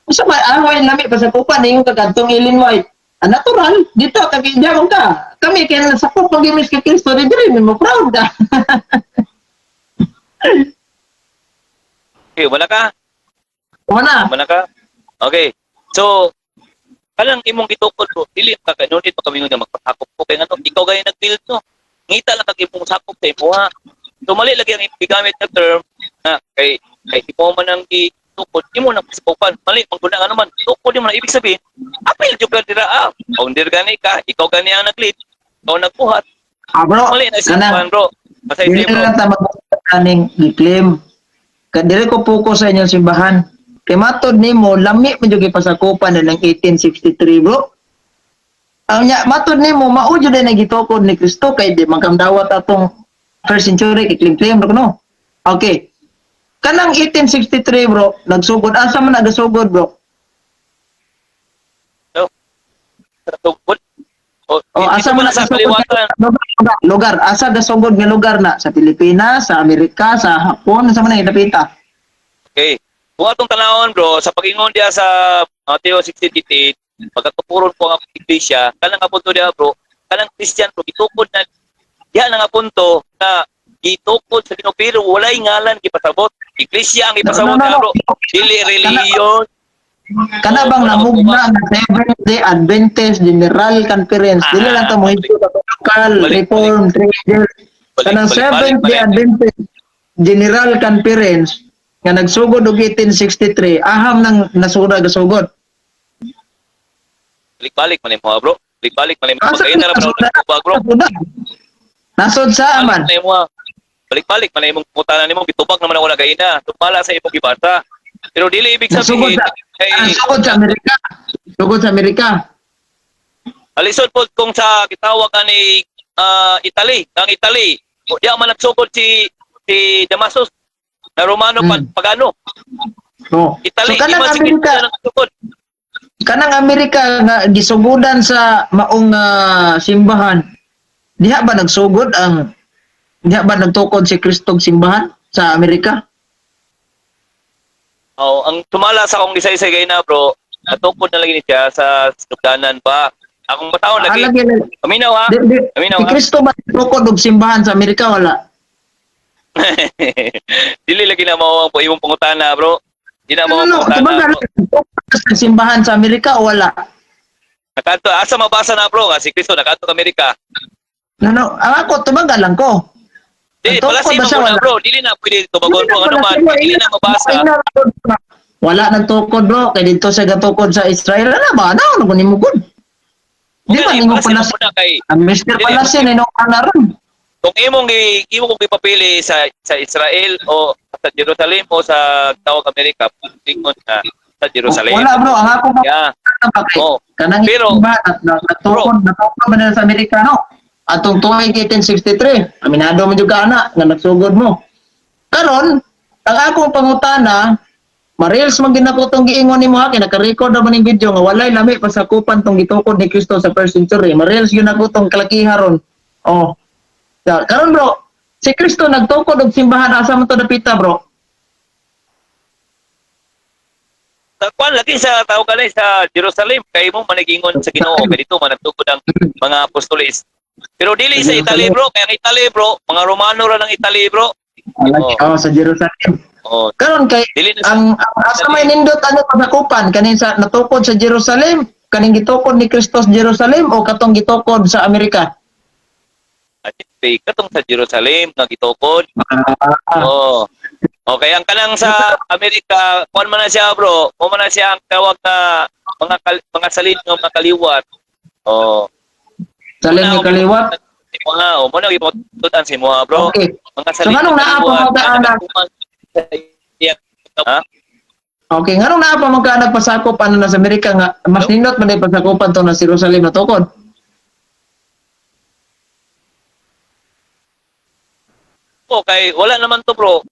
Usa ba away lami pa sa kupan ning kagantong Ellen White. Natural dito kagidyaw ka. Kami kay nasakop pag-imis kay Kristo diri mo proud ka. Okay, wala ka? Wala. Wala ka? Okay. So, kanang imong gitukod bro, dili ka kanunit pa kami nga magpasakop ko kay ngano ikaw gay nag-build no. Ngita lang kag imong sakop sa imo ha. So mali lagi ang gigamit na term na kay imo man ang gitukod imo nang pasakopan. Mali mangguna nga naman tukod mo na ibig sabihin apil jud ka dira founder gani ka, ikaw gani ang nag-lead, ikaw nagbuhat. Bro, Mali na sipan bro. Pasay dili bro. lang ta magkaning gi-claim. Kadire ko focus sa inyong simbahan. Kay matod nimo lami man jud gipasakupan na ng 1863 bro. Ang nya matod nimo mao jud na gitukod ni Kristo kay di magkamdawat atong first century iklim-klim no. Okay. Kanang 1863 bro, nagsugod asa man nagasugod bro? Tukod. O Asa man sa nagasugod? kaliwatan. Lugar, asa gasugod nga lugar na sa Pilipinas, sa Amerika, sa Hapon, asa man nagdapita? Okay. Kung atong tanawon bro, sa pag-ingon diya sa Mateo 16:8, pagkatupuron po ang iglesia, kanang nga punto diya bro, kanang Christian bro, gitukod na diya nga punto na gitukod sa Ginoo pero walay ngalan gipasabot. Iglesia ang ipasabot No. bro. Dili relihiyon. Kana bang namugna ang Seventh-day Adventist General Conference? Dili lang ta mo hito sa local reform trader. Kanang Seventh-day Adventist General Conference nga nagsugod og 1863, aham nang nasura gasugod. Balik-balik man mo bro. Balik-balik man mo. Kaya na bro nagtubag bro. Nasod sa aman. Balik-balik man imong putanan nimo gitubag naman ako nagaina. Tumala sa imong gibasa. Pero dili ibig Nasugod sabihin sugod sa Amerika. Sugod sa Amerika. alisod po kung sa gitawag ni Italy, ang Italy. Diya man nagsugod si Damasus na Romano pagano. Oh. Italy, So kanang iba si Amerika, Cristo na nagsugod. kanang Amerika nga gisugudan sa maong simbahan. Diha ba nagsugod diha ba nagtukod si Kristong simbahan sa Amerika? Oh, ang tumala sa akong gisaysay gay na bro, natukod na lagi ni siya sa sugdanan pa. Akong bataon lagi. Aminaw ha. Aminaw Si ha. Kristo ba nagtukod og simbahan sa Amerika wala? Dili lagi na mao ang imong pangutana bro. Di na mao ang pangutana. Bro. Sa simbahan sa Amerika o wala? Nakato asa mabasa na bro, si Kristo nakato Amerika. Ang ako tumagal lang ko. Dili Nagtukod pala si ba siya, mo na wala? bro, dili na pwede tubagon bro ano man, dili na mabasa. Wala nagtukod bro, kay dito sa gatukod sa Israel na ba? Ano ko nimo gud? Di ba ningo pala na kay ang Mr. Dili, Palasin ninong anaron? kung imong kong ipapili sa Israel o sa Jerusalem o sa tawag Amerika, tingon na sa Jerusalem. Wala bro, ang ako ba? Yeah. Oh. Kanang Pero- iba natukod ba na sa Amerika no? Atong tuig 1863, aminado mo jud ka ana nga nagsugod mo. Karon, ang akong pangutana, Marils man ginakutong giingon nimo ha, kay naka-record na man ning video nga walay lami pasakupan tong gitukod ni Kristo sa first century. Marils yun nakutong kalakiharon. Oh. Karon bro, si Kristo nagtukod og simbahan asa man to dapita bro? Sa kwan lagi sa tawag kanay sa Jerusalem kay mo manigingon sa Ginoo kay dito man nagtukod ang mga apostoles. Pero dili sa Italy bro, kay ang Italy bro, mga Romano ra ng Italy bro. Sa Jerusalem. Oh, Karon kay dili na sa ang asa may nindot ano pasakupan kanin sa natukod sa Jerusalem, kaning gitukod ni Kristo sa Jerusalem o katong gitukod sa Amerika? katong sa Jerusalem nga gitukod. Oh. Okay, ang kanang sa Amerika, kuan man na siya bro, mo man na siya ang tawag na mga salin ng mga kaliwat. Oh, Salin ni kaliwat. o mo na gipututan si mo, bro. Okay. Mga So salin nganong ng naa pa kaliwat. mo anak? Ha? Okay, nganong naa pa mo nagpasakop ano na sa Amerika nga mas nindot man ay pagsakupan to na si Jerusalem na tukod. Okay, wala naman to, bro.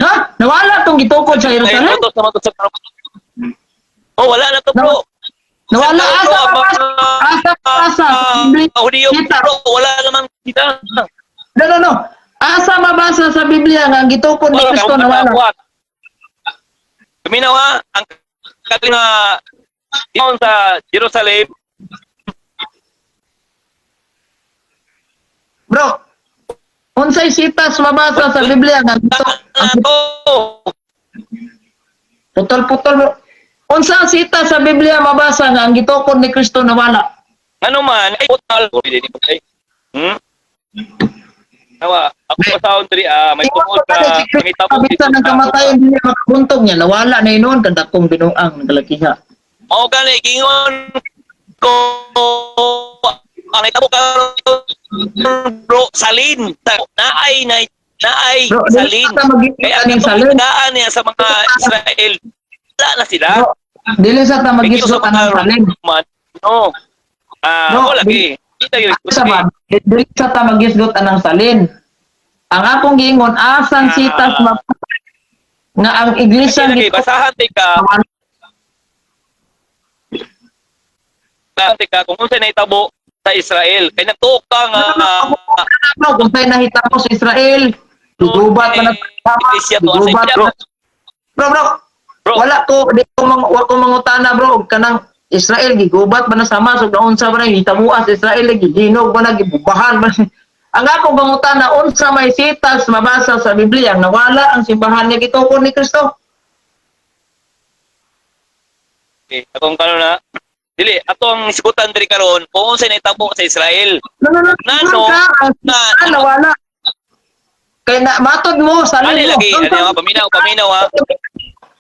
Ha? Nawala tong gitukod sa Ay, Jerusalem? utos naman to sa Oh, wala na to, bro. Nawala Sa asa mga asa Hudiyo, kita. bro, wala naman kita. No. Asa mabasa sa Biblia nga ang gitukod ni Kristo nawala. Kuminawa ang kalinga diyon sa Jerusalem. Bro, unsay sitas mabasa sa Biblia nga putol-putol bro. Unsa ang sita sa Biblia mabasa nga ang gitukod ni Kristo nawala? Ano man, ay putol. Nawa, ako sa sound may tungod ka, may tabog dito. Kabitan ng kamatayan hindi makabuntog niya, nawala na inon, kadakong binuang ng kalakiha. Mao gani gingon ko ang itabo ka bro salin naay Bro, salin kaya ang salin. daan niya sa mga Israel wala na sila Bro, dili sa ta Ito magisgot sa ang mga salin. no Bro, wala gi kita yun Sa ba, dili sa ta magisgot ang salin. Ang akong giingon asang sitas nga ang iglesia lagi basahan ka kung unsa na itabo sa Israel kay nagtuok ka nga kung tayo nahitabo sa Israel, gubat man gubat bro, wala ko di ko mangutana bro kanang Israel gigubat man sa masog na unsa man hitamuas Israel gihinog man gibubahan man ang akong mangutana unsa may sitas mabasa sa Biblia nawala ang simbahan ni gitukod ni Kristo. okay atong kanon na dili atong isgutan diri karon kung unsa na itabo sa Israel Nano nawala kay na matod mo sa ano lagi ano paminaw ha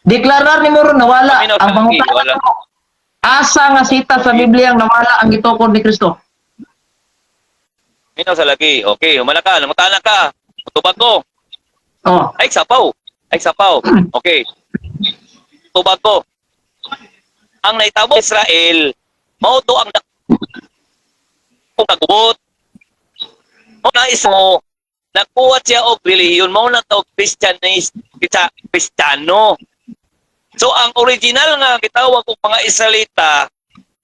deklarar ni mo ron nawala paminaw ang sa lagi pangutana wala asa nga sita sa Biblia ang nawala ang gitukod ni Kristo. paminaw sa lagi okay humana ka namutana ka tubag ko Oh. ay sapaw okay tubag ko ang naitabo sa Israel mao to ang kung kagubot mo na ismo nagkuha siya og relihiyon mao na to Kristiyano. So ang original nga gitawag og mga Israelita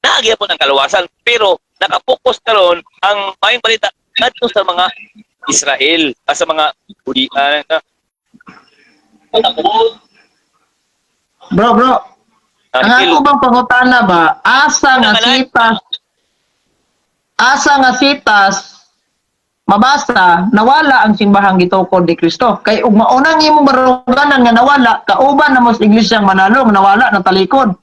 naagyapon ang kalawasan pero nakapokus karon ang maayong balita ngadto sa mga Israel sa mga Hudian Bro, ang ako bang pangutana ba, asa nga sitas mabasa nawala ang simbahang gitukod ni Kristo. Kay ug maunang imong baruganan nga nawala, kauban na mo sa iglesyang Manalo nga nawala na talikod.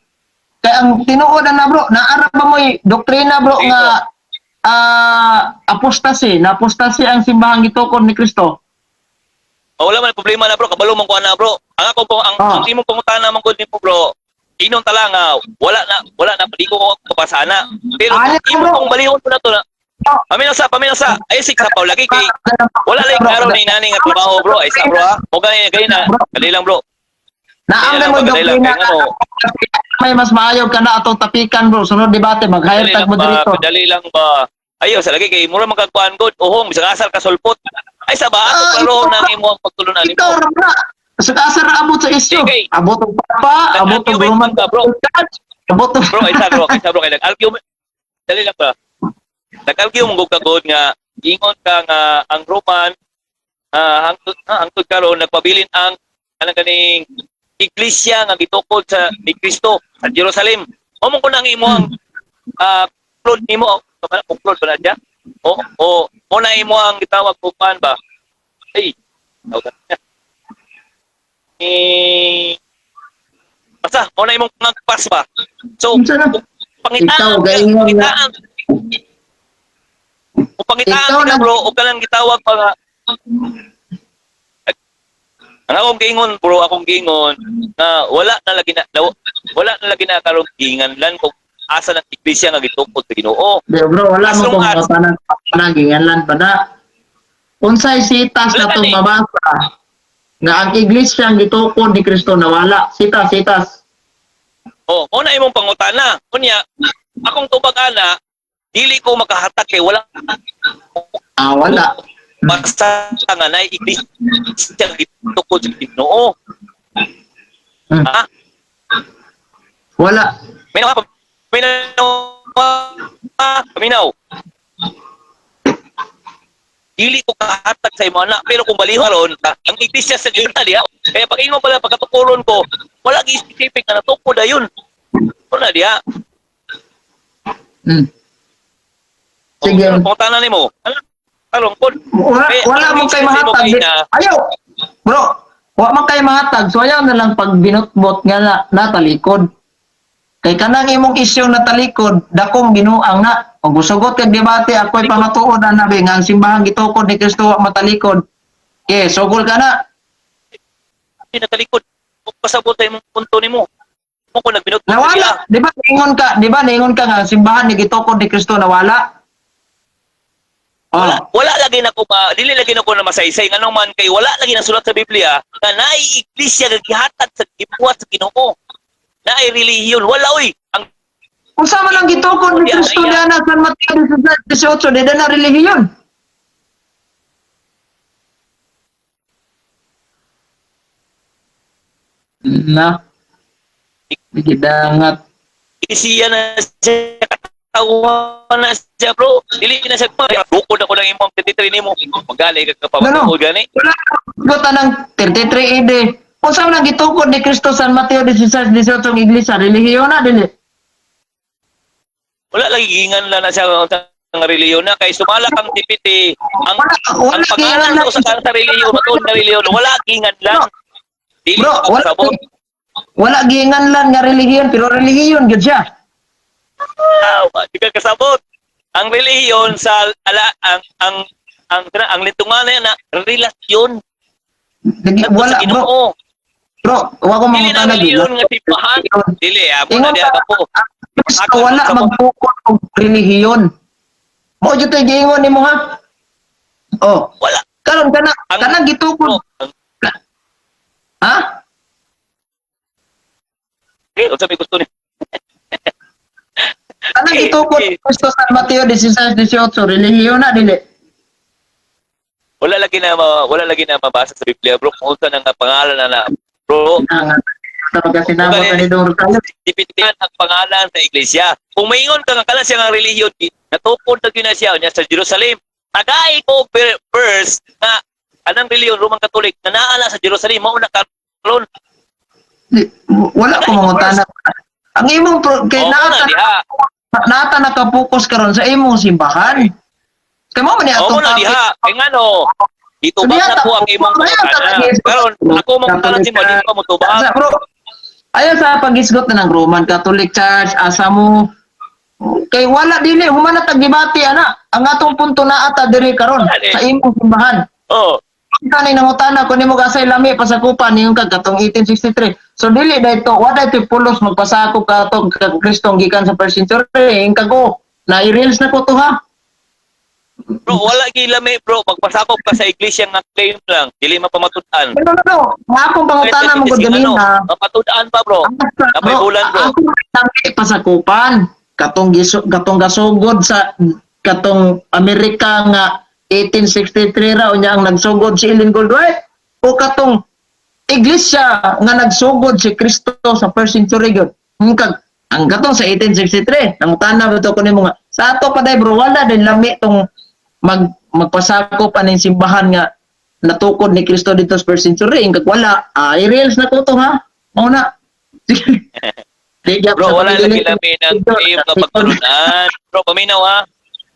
Kay ang tinuod na bro, naara ba mo'y doktrina bro nga apostasy ang simbahang gitukod ni Kristo. Wala man problema na bro, kabalo man ko na bro. Ang ako po ang imong pangutana man gud nimo bro. Inon tala nga wala na padi ko kapasana. Pero imong kung balihon ko na to na. Paminaw sa ay sig sapaw lagi kay wala lay klaro ni nani nga trabaho bro. Ay sa bro ha. O gani na. Dali lang bro. Naamdan mo doktrina may mas maayo ka na atong tapikan bro. Sunod debate mag-hire tag mo dito. Dali lang ba. Ayo sa lagi kay mura magkagkuan gud uhong bisag asal ka sulpot. Ay sa ba ato klaro nang imo ang pagtulunan nimo. Ikaw ra bro. Sa asar abot sa isyu. Abot og papa, abot og roman ka bro. Abot bro kay nag-argue dali lang ba. Nag-argue mo kagod nga ingon ka nga ang Roman hangtod karon nagpabilin ang anang ganing iglesia nga gitukod sa ni Kristo sa Jerusalem. Mo ko nang imo ang upload nimo upload ba na diya? O mo na imo ang gitawag ko pan ba? Ay, tawag na. Basta, mo na imong pangagpas ba? So, pangitaan ka bro, o ka lang gitawag pa nga Ang akong giingon, bro, akong giingon na wala na lagi na karong gingan lan kung asa ng iglesia nga gitukod sa Ginoo. Di, bro, wala As mo long kung as- panangginganlan pa na. Unsay sitas na Wala itong ni. mabasa nga ang iglesia ang gitukod ni Kristo nawala. Sitas. Oh, una imong pangutana. Kunya, akong tubag ana, dili ko makahatag kay wala Wala. basta nga na iglesia nga gitukod sa Ginoo. Hmm. Ha? Wala. Paminaw. Dili ko kahatag sa imo anak, pero kung baliho ron, ang iglesia sa Italy, kaya pag ingon pala pagkatukulon ko, wala gi specific na natukod ayun. Wala diha. Hmm. Sige. Kung tanan nimo, karon kon. Wala mo kay mahatag. Ayaw. Bro, wala man kay mahatag. So ayaw na lang pag binutbot nga natalikod. Kay kanang imong isyu natalikod, dakong binuang na. Kung gusugot kag debate, ako'y pamatuod na nabi nga ang simbahan gitukod ni Kristo wa matalikod. Okay, sugol ka na. Hindi natalikod. Kung pasabot ay mong punto nimo. Mo ko nagbinot Nawala. Di ba ningon ka nga ang simbahan ni gitukod ni Kristo nawala? Wala lagi na ko dili lagi na ko na masaysay nganong man kay wala lagi na sulat sa Biblia nga naay iglesia nga gihatag sa gibuhat sa Ginoo. Naay relihiyon, wala oy. Ang Kung sama lang gitukod ni Kristo diyan na San Mateo 18, di na relihiyon. Na. Gidangat. isiya na siya katawan na siya bro. Dili na siya bukod ako ng imong 33 nimo. Magali ka kapamatuod gani. Wala ka ng 33 AD. Kung saan lang gitukod ni Kristo San Mateo 16, 18 ang iglesia, relihiyon na dili. Wala lagi gingan lang na siya ng relihiyon na kay sumalak ang tipiti ang Wala pangalan gingan ko sa relihiyon matuod na relihiyon wala gingan lang. Dili Bro, ko sabot. wala gingan lang nga relihiyon, pero relihiyon gyud siya. Di ka kasabot. Ang relihiyon sa ang litungan na relasyon Wala, sa bro. Ginoo. Bro, wa ko Dili na mangutana relihiyon nga simbahan. Dili, amo na diha ka po. Kristo wala magtukod og relihiyon. Mo jud tay giingon nimo ha. Oh, Wala. karon kana gitukod. Ha? Okay, kung sabi gusto ni. Kana gitukod ni Kristo San Mateo 16, 18, relihiyon na dili. Wala lagi na mabasa sa Biblia, bro. Kung unsa nang pangalan na bro. Tapos sinabot ni Dor kayo. Dipitihan ang pangalan sa iglesia. Kung maingon ka nga kala siya ng relihiyon, natukod na yun na siya niya sa Jerusalem. Tagay ko verse na anang relihiyon, Roman Catholic, na naala sa Jerusalem, mauna karon. Wala ko mangutana. Ang imong kay nata nakapokus karon sa imong simbahan. Kay mo man ni atong na diha. Kay ngano? Dito ba na po ang imong pangalan? Karon ako mo karon si mo dito mo tubag. Bro, ayaw sa pag-isgot na ng Roman Catholic Church, asa mo kay wala dili humana tag debate ana. Ang atong punto na ata diri karon sa imong simbahan. Oh. Kanay nangutana ko nimo gasay lami pasakupan niyo katong 1863. So dili dayto wa dayto pulos magpasakop katong Kristong gikan sa first century ingkago na i-reels na ko to ha. Bro, wala gilami bro, pagpasakop ka sa iglesia nga claim lang, dili mapamatud-an. No. Nga akong pangutana mo gud ganina. Mapatud-an pa bro. Napay bulan bro. Ako lami pasakupan katong gasugod sa katong Amerika nga 1863 raw niya ang nagsugod si Ellen Goldwhite o katong iglesia nga nagsugod si Kristo sa first century gyud. Ang katong sa 1863 nang tanaw to kuno mo nga sa ato pa dai bro wala din lami tong magpasakop aning simbahan nga natukod ni Kristo dito sa first century ingkag wala i-reels na ko to ha mao na. Bro, wala lagi lami ng claim nga pagtulunan. Bro, paminaw ha.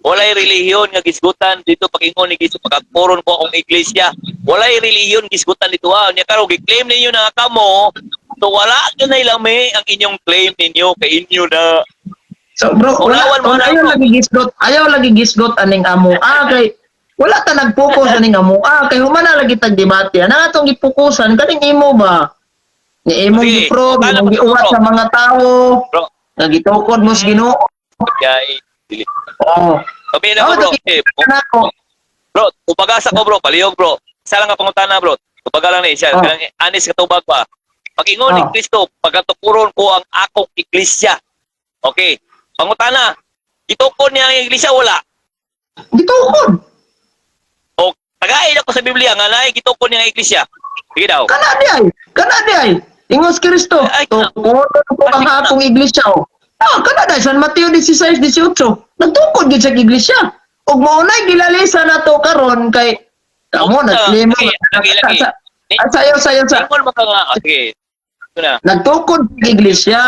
Walay relihiyon nga gisgutan dito pag-ingon ni Gisto pagagporon ko akong iglesia. Walay relihiyon gisgutan dito ha. Nya karon gi-claim ninyo na kamo. So wala gyud na ilami ang inyong claim ninyo kay inyo na. So bro, ayaw lagi gisgot aning amo. Kay Wala ta nag-focus ani nga mo. Kay humana lagi tag debate. Ana atong gipokusan kaning imo ba? Ni imong Sige, giprobe, tala imong ko, giuwat bro. sa mga tawo, Bro, nga gitukod mo sa Ginoo. kaya dili. Oh. Sabi na ko, bro. Nako. Bro, upagasa ko, bro. Palihog, bro. Isa lang nga pangutana, bro. Upaga lang ni siya. Oh. Kanang anis katubag pa. Pag-ingon ni Oh. Kristo, pagkatukuron ko ang akong iglesia. Okay. Pangutana, itukod niya ang iglesia, wala. Gitukod. O, tagain ako sa Biblia nga na gitukod niya ang iglesia. Sige daw. Kana di ay. Ingos Kristo. Ay, Tukod ko ang Ay, akong iglesia. Kana di San Mateo 16:18. Nagtukod gid sa iglesia. Ug mao nay gilalisa nato karon kay kamo nag-claim mo. Lagi. Sayo. Ingon mo ka nga. Sige. Ito na. Nagtukod sa iglesia.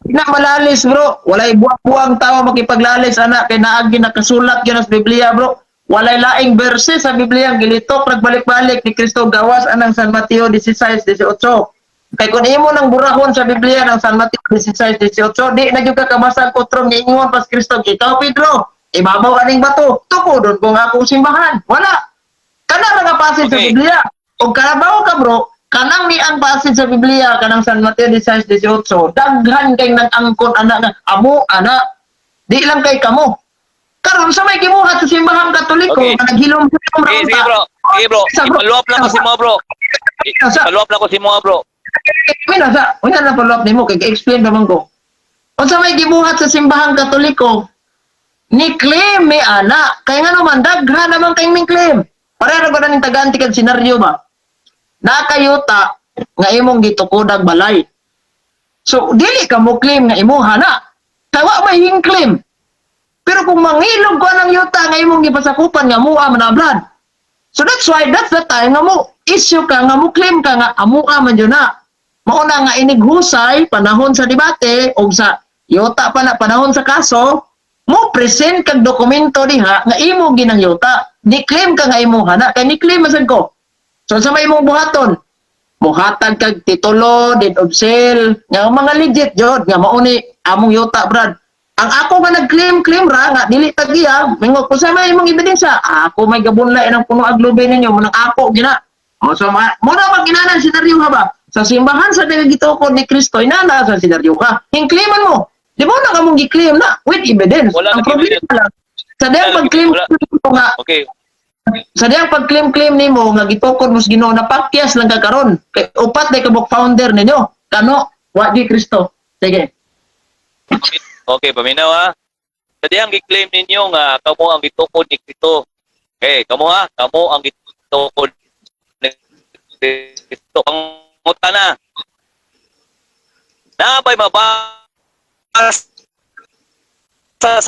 Na malalis bro. Walay buwang tao makipaglalis ana kay naagi nakasulat gyud sa Biblia bro. Walay laing verse sa Biblia gilitok nagbalik-balik ni Kristo gawas anang San Mateo 16:18. Kay kung imo nang burahon sa Biblia ng San Mateo 16:18, di na gyud ka kabasag kutrom ni ingon pas Kristo ikaw Pedro. Ibabaw aning bato. Tukodon ko nga akong simbahan. Wala. Kana ra nga passage sa Okay. Biblia. O karabaw ka bro, kanang ni ang passage sa Biblia kanang San Mateo 16:18, daghan kay nag-angkon ana nga amo ana. Di lang kay kamo. Karon sa may gibuhat sa simbahang Katoliko, Okay. naghilom-hilom Sige, sige, bro. Sige, bro. Ipaluap lang ko si mo, bro. Ipaluap lang ko si mo, bro. Wala na follow-up nimo kay explain naman ko. Unsa may gibuhat sa simbahang Katoliko, ni claim may ana. Kay nga naman daghan naman kay ming claim. Pareho ba ning taganti kag senaryo ba? Nakayuta nga imong gitukodag balay. So dili ka mo claim nga imuha na. Tawa may hing claim. Pero kung mangilog ko ng yuta nga imong gipasakupan nga mua manablad. So that's the time nga mo issue ka nga mo claim ka nga amua man yun na. Mauna nga inighusay panahon sa debate o sa yuta pa na panahon sa kaso, mo present kag dokumento diha nga imo ginang yuta. Ni-claim ka nga imuha na. Kaya ni-claim masad ko. So sa may imong buhaton, muhatag kag titulo, deed of sale, nga mga legit jud nga mauni among yuta brad. Ang ako nga nag-claim ra nga dili tagiya, mingog ko sa may imong ebidensya. Ako may gabunlay ng puno aglobe ninyo, munang ako gina. O so mo na maginanan senaryo ha ba? Sa simbahan sa gitukod ni Kristo inana sa senaryo ka. Hing-claiman mo. Di mo na kamong gi-claim na with evidence. Wala Ang nang problema evidence. lang sa diyang Wala, pag-claim wala. mo nga Okay. sa diyang pag-claim nimo nga gitukod mo sa Ginoo na pakyas lang ka karon. Kay upat na kabuk founder ninyo. Kano? Wa di Kristo. Sige. Okay, paminaw ha. Sa diyang gi-claim ninyo nga kamo ang gitukod ni Kristo. Okay, kamo ha. Kamo ang gitukod ni Kristo. Ang mutana. Napay mabas sa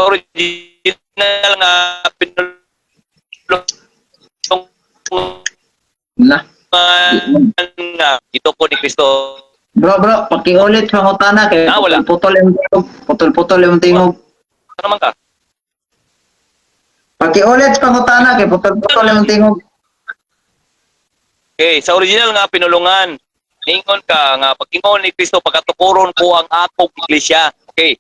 original nga pinulong Na. nga gitukod ni Kristo. Bro, pakiulit pangutana kay Wala. putol-putol yung tingog. Ano naman ka? Pakiulit pangutana kay putol-putol yung tingog. Okay, sa original nga pinulungan, ningon ka nga pag-ingon ni Kristo pagkatukuron ko ang akong iglesia. Okay.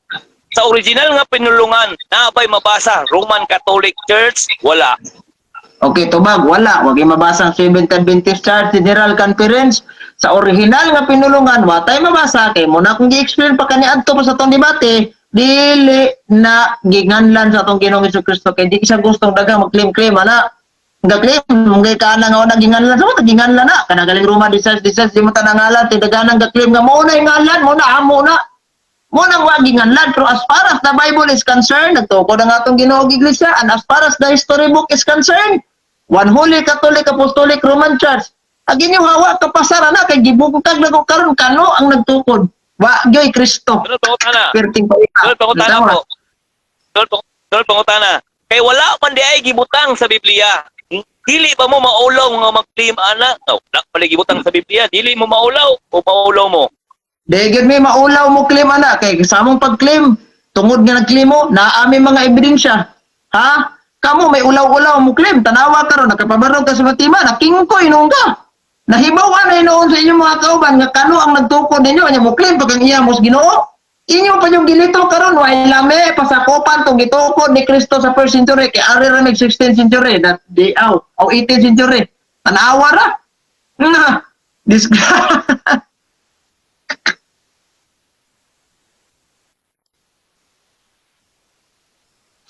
Sa original nga pinulungan, naabay mabasa Roman Catholic Church, wala. Okay, tubag, wala. Wag yung mabasa ang Seventh Adventist Church General Conference. Sa original nga pinulungan, watay mabasa. Kay muna kung gi-explain pa kaniadto pa sa itong debate, dili na ginganlan sa itong Ginoong Jesucristo. Kay di siya gustong dagang mag-claim-claim, ana. Nag-claim, mungkay ka na nga unang ginganlan. So, ginganlan na. Kanagaling Roma, disas, di mo tanangalan. Tidaganang ga-claim nga, muna ingalan, muna. Munang wag ginganlan. Pero as far as the Bible is concerned, nagtukod ang atong Ginoong Iglesia, and as far as the history book is concerned, One Holy Catholic Apostolic Roman Church. Agin yung hawa kapasara na kay gibungkag na ko karon kano ang nagtukod. Wa gyoy Kristo. Doon pangutana. Perting pa ita. Doon pangutana po. Doon pangutana. Kay wala man di ay gibutang sa Biblia. Dili ba mo maulaw nga mag-claim ana? Wala pala gibutang sa Biblia. Dili mo maulaw o maulaw mo? Degid may maulaw mo claim ana kay kasamong pag-claim tungod nga nag-claim mo naami mga ebidensya. Ha? Kamo may ulaw-ulaw mo claim tanawa karon nakapabarog ka sa batima nakingkoy nung ka. Nahibaw na noon sa inyong mga kauban nga kano ang nagtukod ninyo nya mo claim pag ang iya mos Ginoo. inyo pa yung gilito karon way lami pasakopan tong gitukod ni Kristo sa 1st century kay ari ra mig 16th century that di out o 18th century. Tanawa ra. Nga.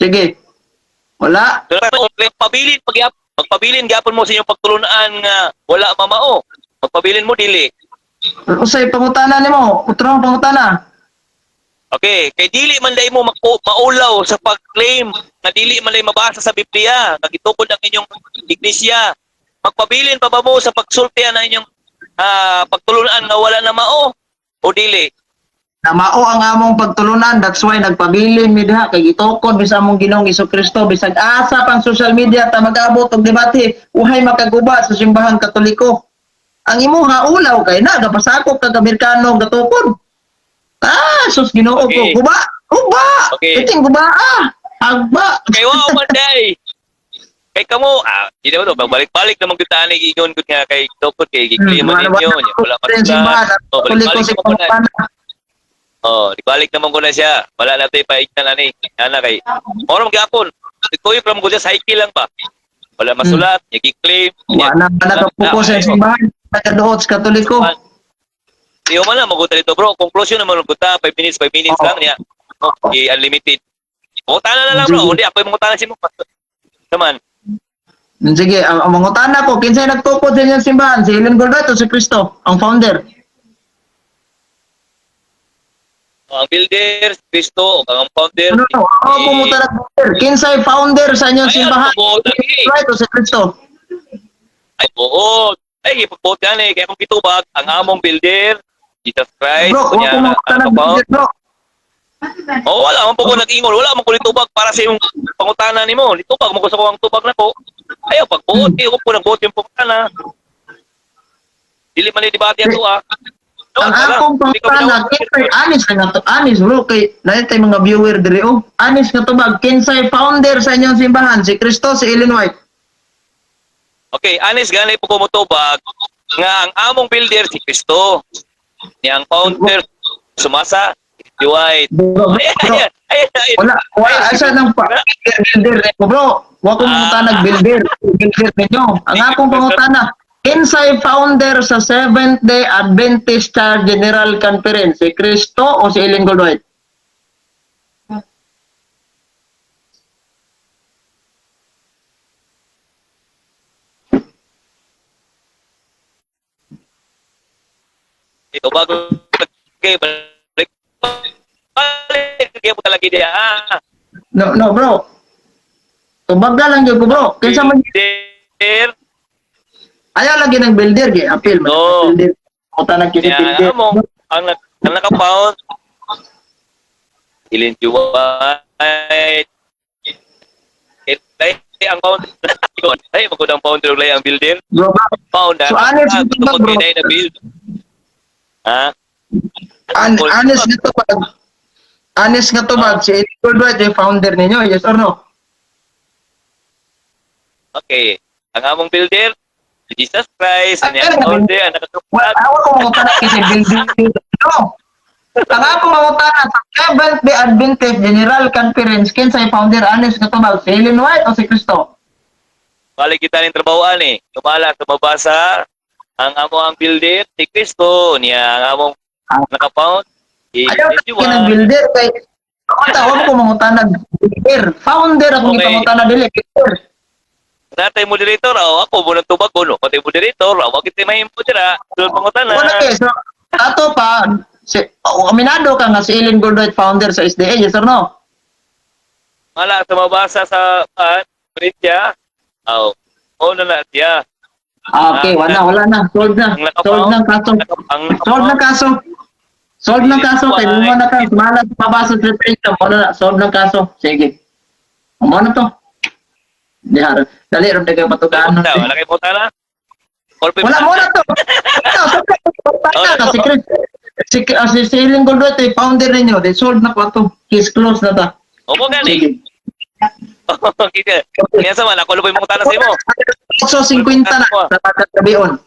Sige. Wala. Magpabilin gyapon mo sa inyong pagtulunan nga wala mamao. Magpabilin mo dili. Usay pangutana nimo, utrong pangutana. Okay, kay dili man dai mo maulaw sa pag-claim na dili man dai mabasa sa Biblia, nagitukod ang inyong iglesia. Magpabilin pa ba mo sa pagsultihan ng inyong pagtulunan nga wala na mao o dili? Na mao ang among pagtulunan, that's why nagpabilin mi diha kay gitukod bisa among Ginoong Hesukristo bisag asa pang social media ta mag-abot og debate uhay makaguba sa simbahan Katoliko. Ang imuha ulaw kay na gapasakop kag Amerikano gatukod. Sus Ginoo ko. Okay. Guba. Okay. Kiting guba Agba. Kay wow man day. Kay kamo, di na to pagbalik-balik naman kita ani giingon gud nga kay tukod kay gi-claim man ninyo nya wala pa sa. Katoliko si pangutana. Oh, dibalik naman ko na siya. Wala na tayo paignan ani. Ana kay. Oram gyapon. Ikoy from ko sa cycle lang ba. Wala masulat, gi-claim. Wala na ka-focus sa simbahan. Nakaduot sa Katoliko. Iyo man na maguta dito bro. Conclusion naman guta 5 minutes lang niya. Okay, unlimited. Mangutana na lang bro. Hindi ako yung mangutana si mo. Naman. Sige, ang mangutana ko, kinsay nagtukod sa inyong simbahan? Si Ellen Goldratt o si Cristo, ang founder? Ang builder, si Cristo, ang founder. Ano? Ako pumunta na founder. Kinsay founder sa inyong simbahan? Ay, Right o si Cristo? Ay, oo. Ay, ipagbuot yan eh. Kaya kung kitubag, ang among builder, Jesus Christ. Bro, ako pumunta na founder, bro. Oh, wala man po ko nag-ingol. Wala man ko litubag para sa yung pangutana ni mo. Litubag mo ko sa kuwang tubag na ko. Ayaw, pagbuot. Ayaw ko po nagbuot yung pangutana. Dili man yung debate yan to No, Ang akong pangutana, kinsay anis na nga to. Anis, bro. Kay, naitay mga viewer diri, oh. Anis nga to bag. Kinsay founder sa inyong simbahan? Si Cristo, si Ellen White? Okay, honest ganay po ko motubag nga ang among builder si Cristo. Yang founder sumasa si White. Bro, wala asa nang builder ko, bro. Wa ko mangutana builder ninyo. Ang akong pangutana, kinsay founder sa Seventh-day Adventist General Conference, si Cristo o si Ellen Goldratt? Ito bago balik kaya mo talaga dia. No, bro. Tubaga lang yun ko, bro. Kinsa man Builder. ayaw lagi ng builder, gi. Apil. No. Builder. Mangutana kisi builder. Ang naka-pound Ellen White. Ang pound ay magudang pound lay ang builder. Bro, Pound so honest ang dito, bro. na build. Ha? Honest nga to bag. Honest nga to bag. Si Ellen Goldratt yung founder ninyo, yes or no? Okay. Ang among builder, si Jesus Christ, Ay, ang founder, ang Well, nakatupag. ako kung mangutana kasi building. No. Ang ako mangutana sa Seventh-day Adventist General Conference, kinsay founder, honest nga to bag. Si Ellen White o si Cristo? Balik kita ng trabahoan eh. Tumala, tumabasa ang among builder, si Cristo, niya ang among nakapound. Ayaw lagi ng builder kay ako ko mangutana builder. Founder akong Okay. ipangutana dili builder. Natay moderator, ako mo nang tubag ko, no? Pati moderator, wag kita mahimpo dira. Doon pangutan Wala na. kay so ato pa aminado ka nga si Ellen Goldratt founder sa SDA, yes or no? Wala, tumabasa sa Britya. Na siya. Okay, wala na. Solve na. Solve ng kaso. Solve ng kaso. Solve ng kaso. Kaya mo na ka. Malas pabasa sa referendum. Mo na. Solve ng kaso. Sige. Mo na to. Dihar. Dali, rin tayo patugaan. Wala kayo punta na? Wala mo na to. Si Ellen Goldratt ay founder ninyo. They solve na ko to. Case closed na ta. Opo gani. Okay. Kaya sa man, ako lupoy mong tanong sa imo. So, 50 na sa pagkakabion.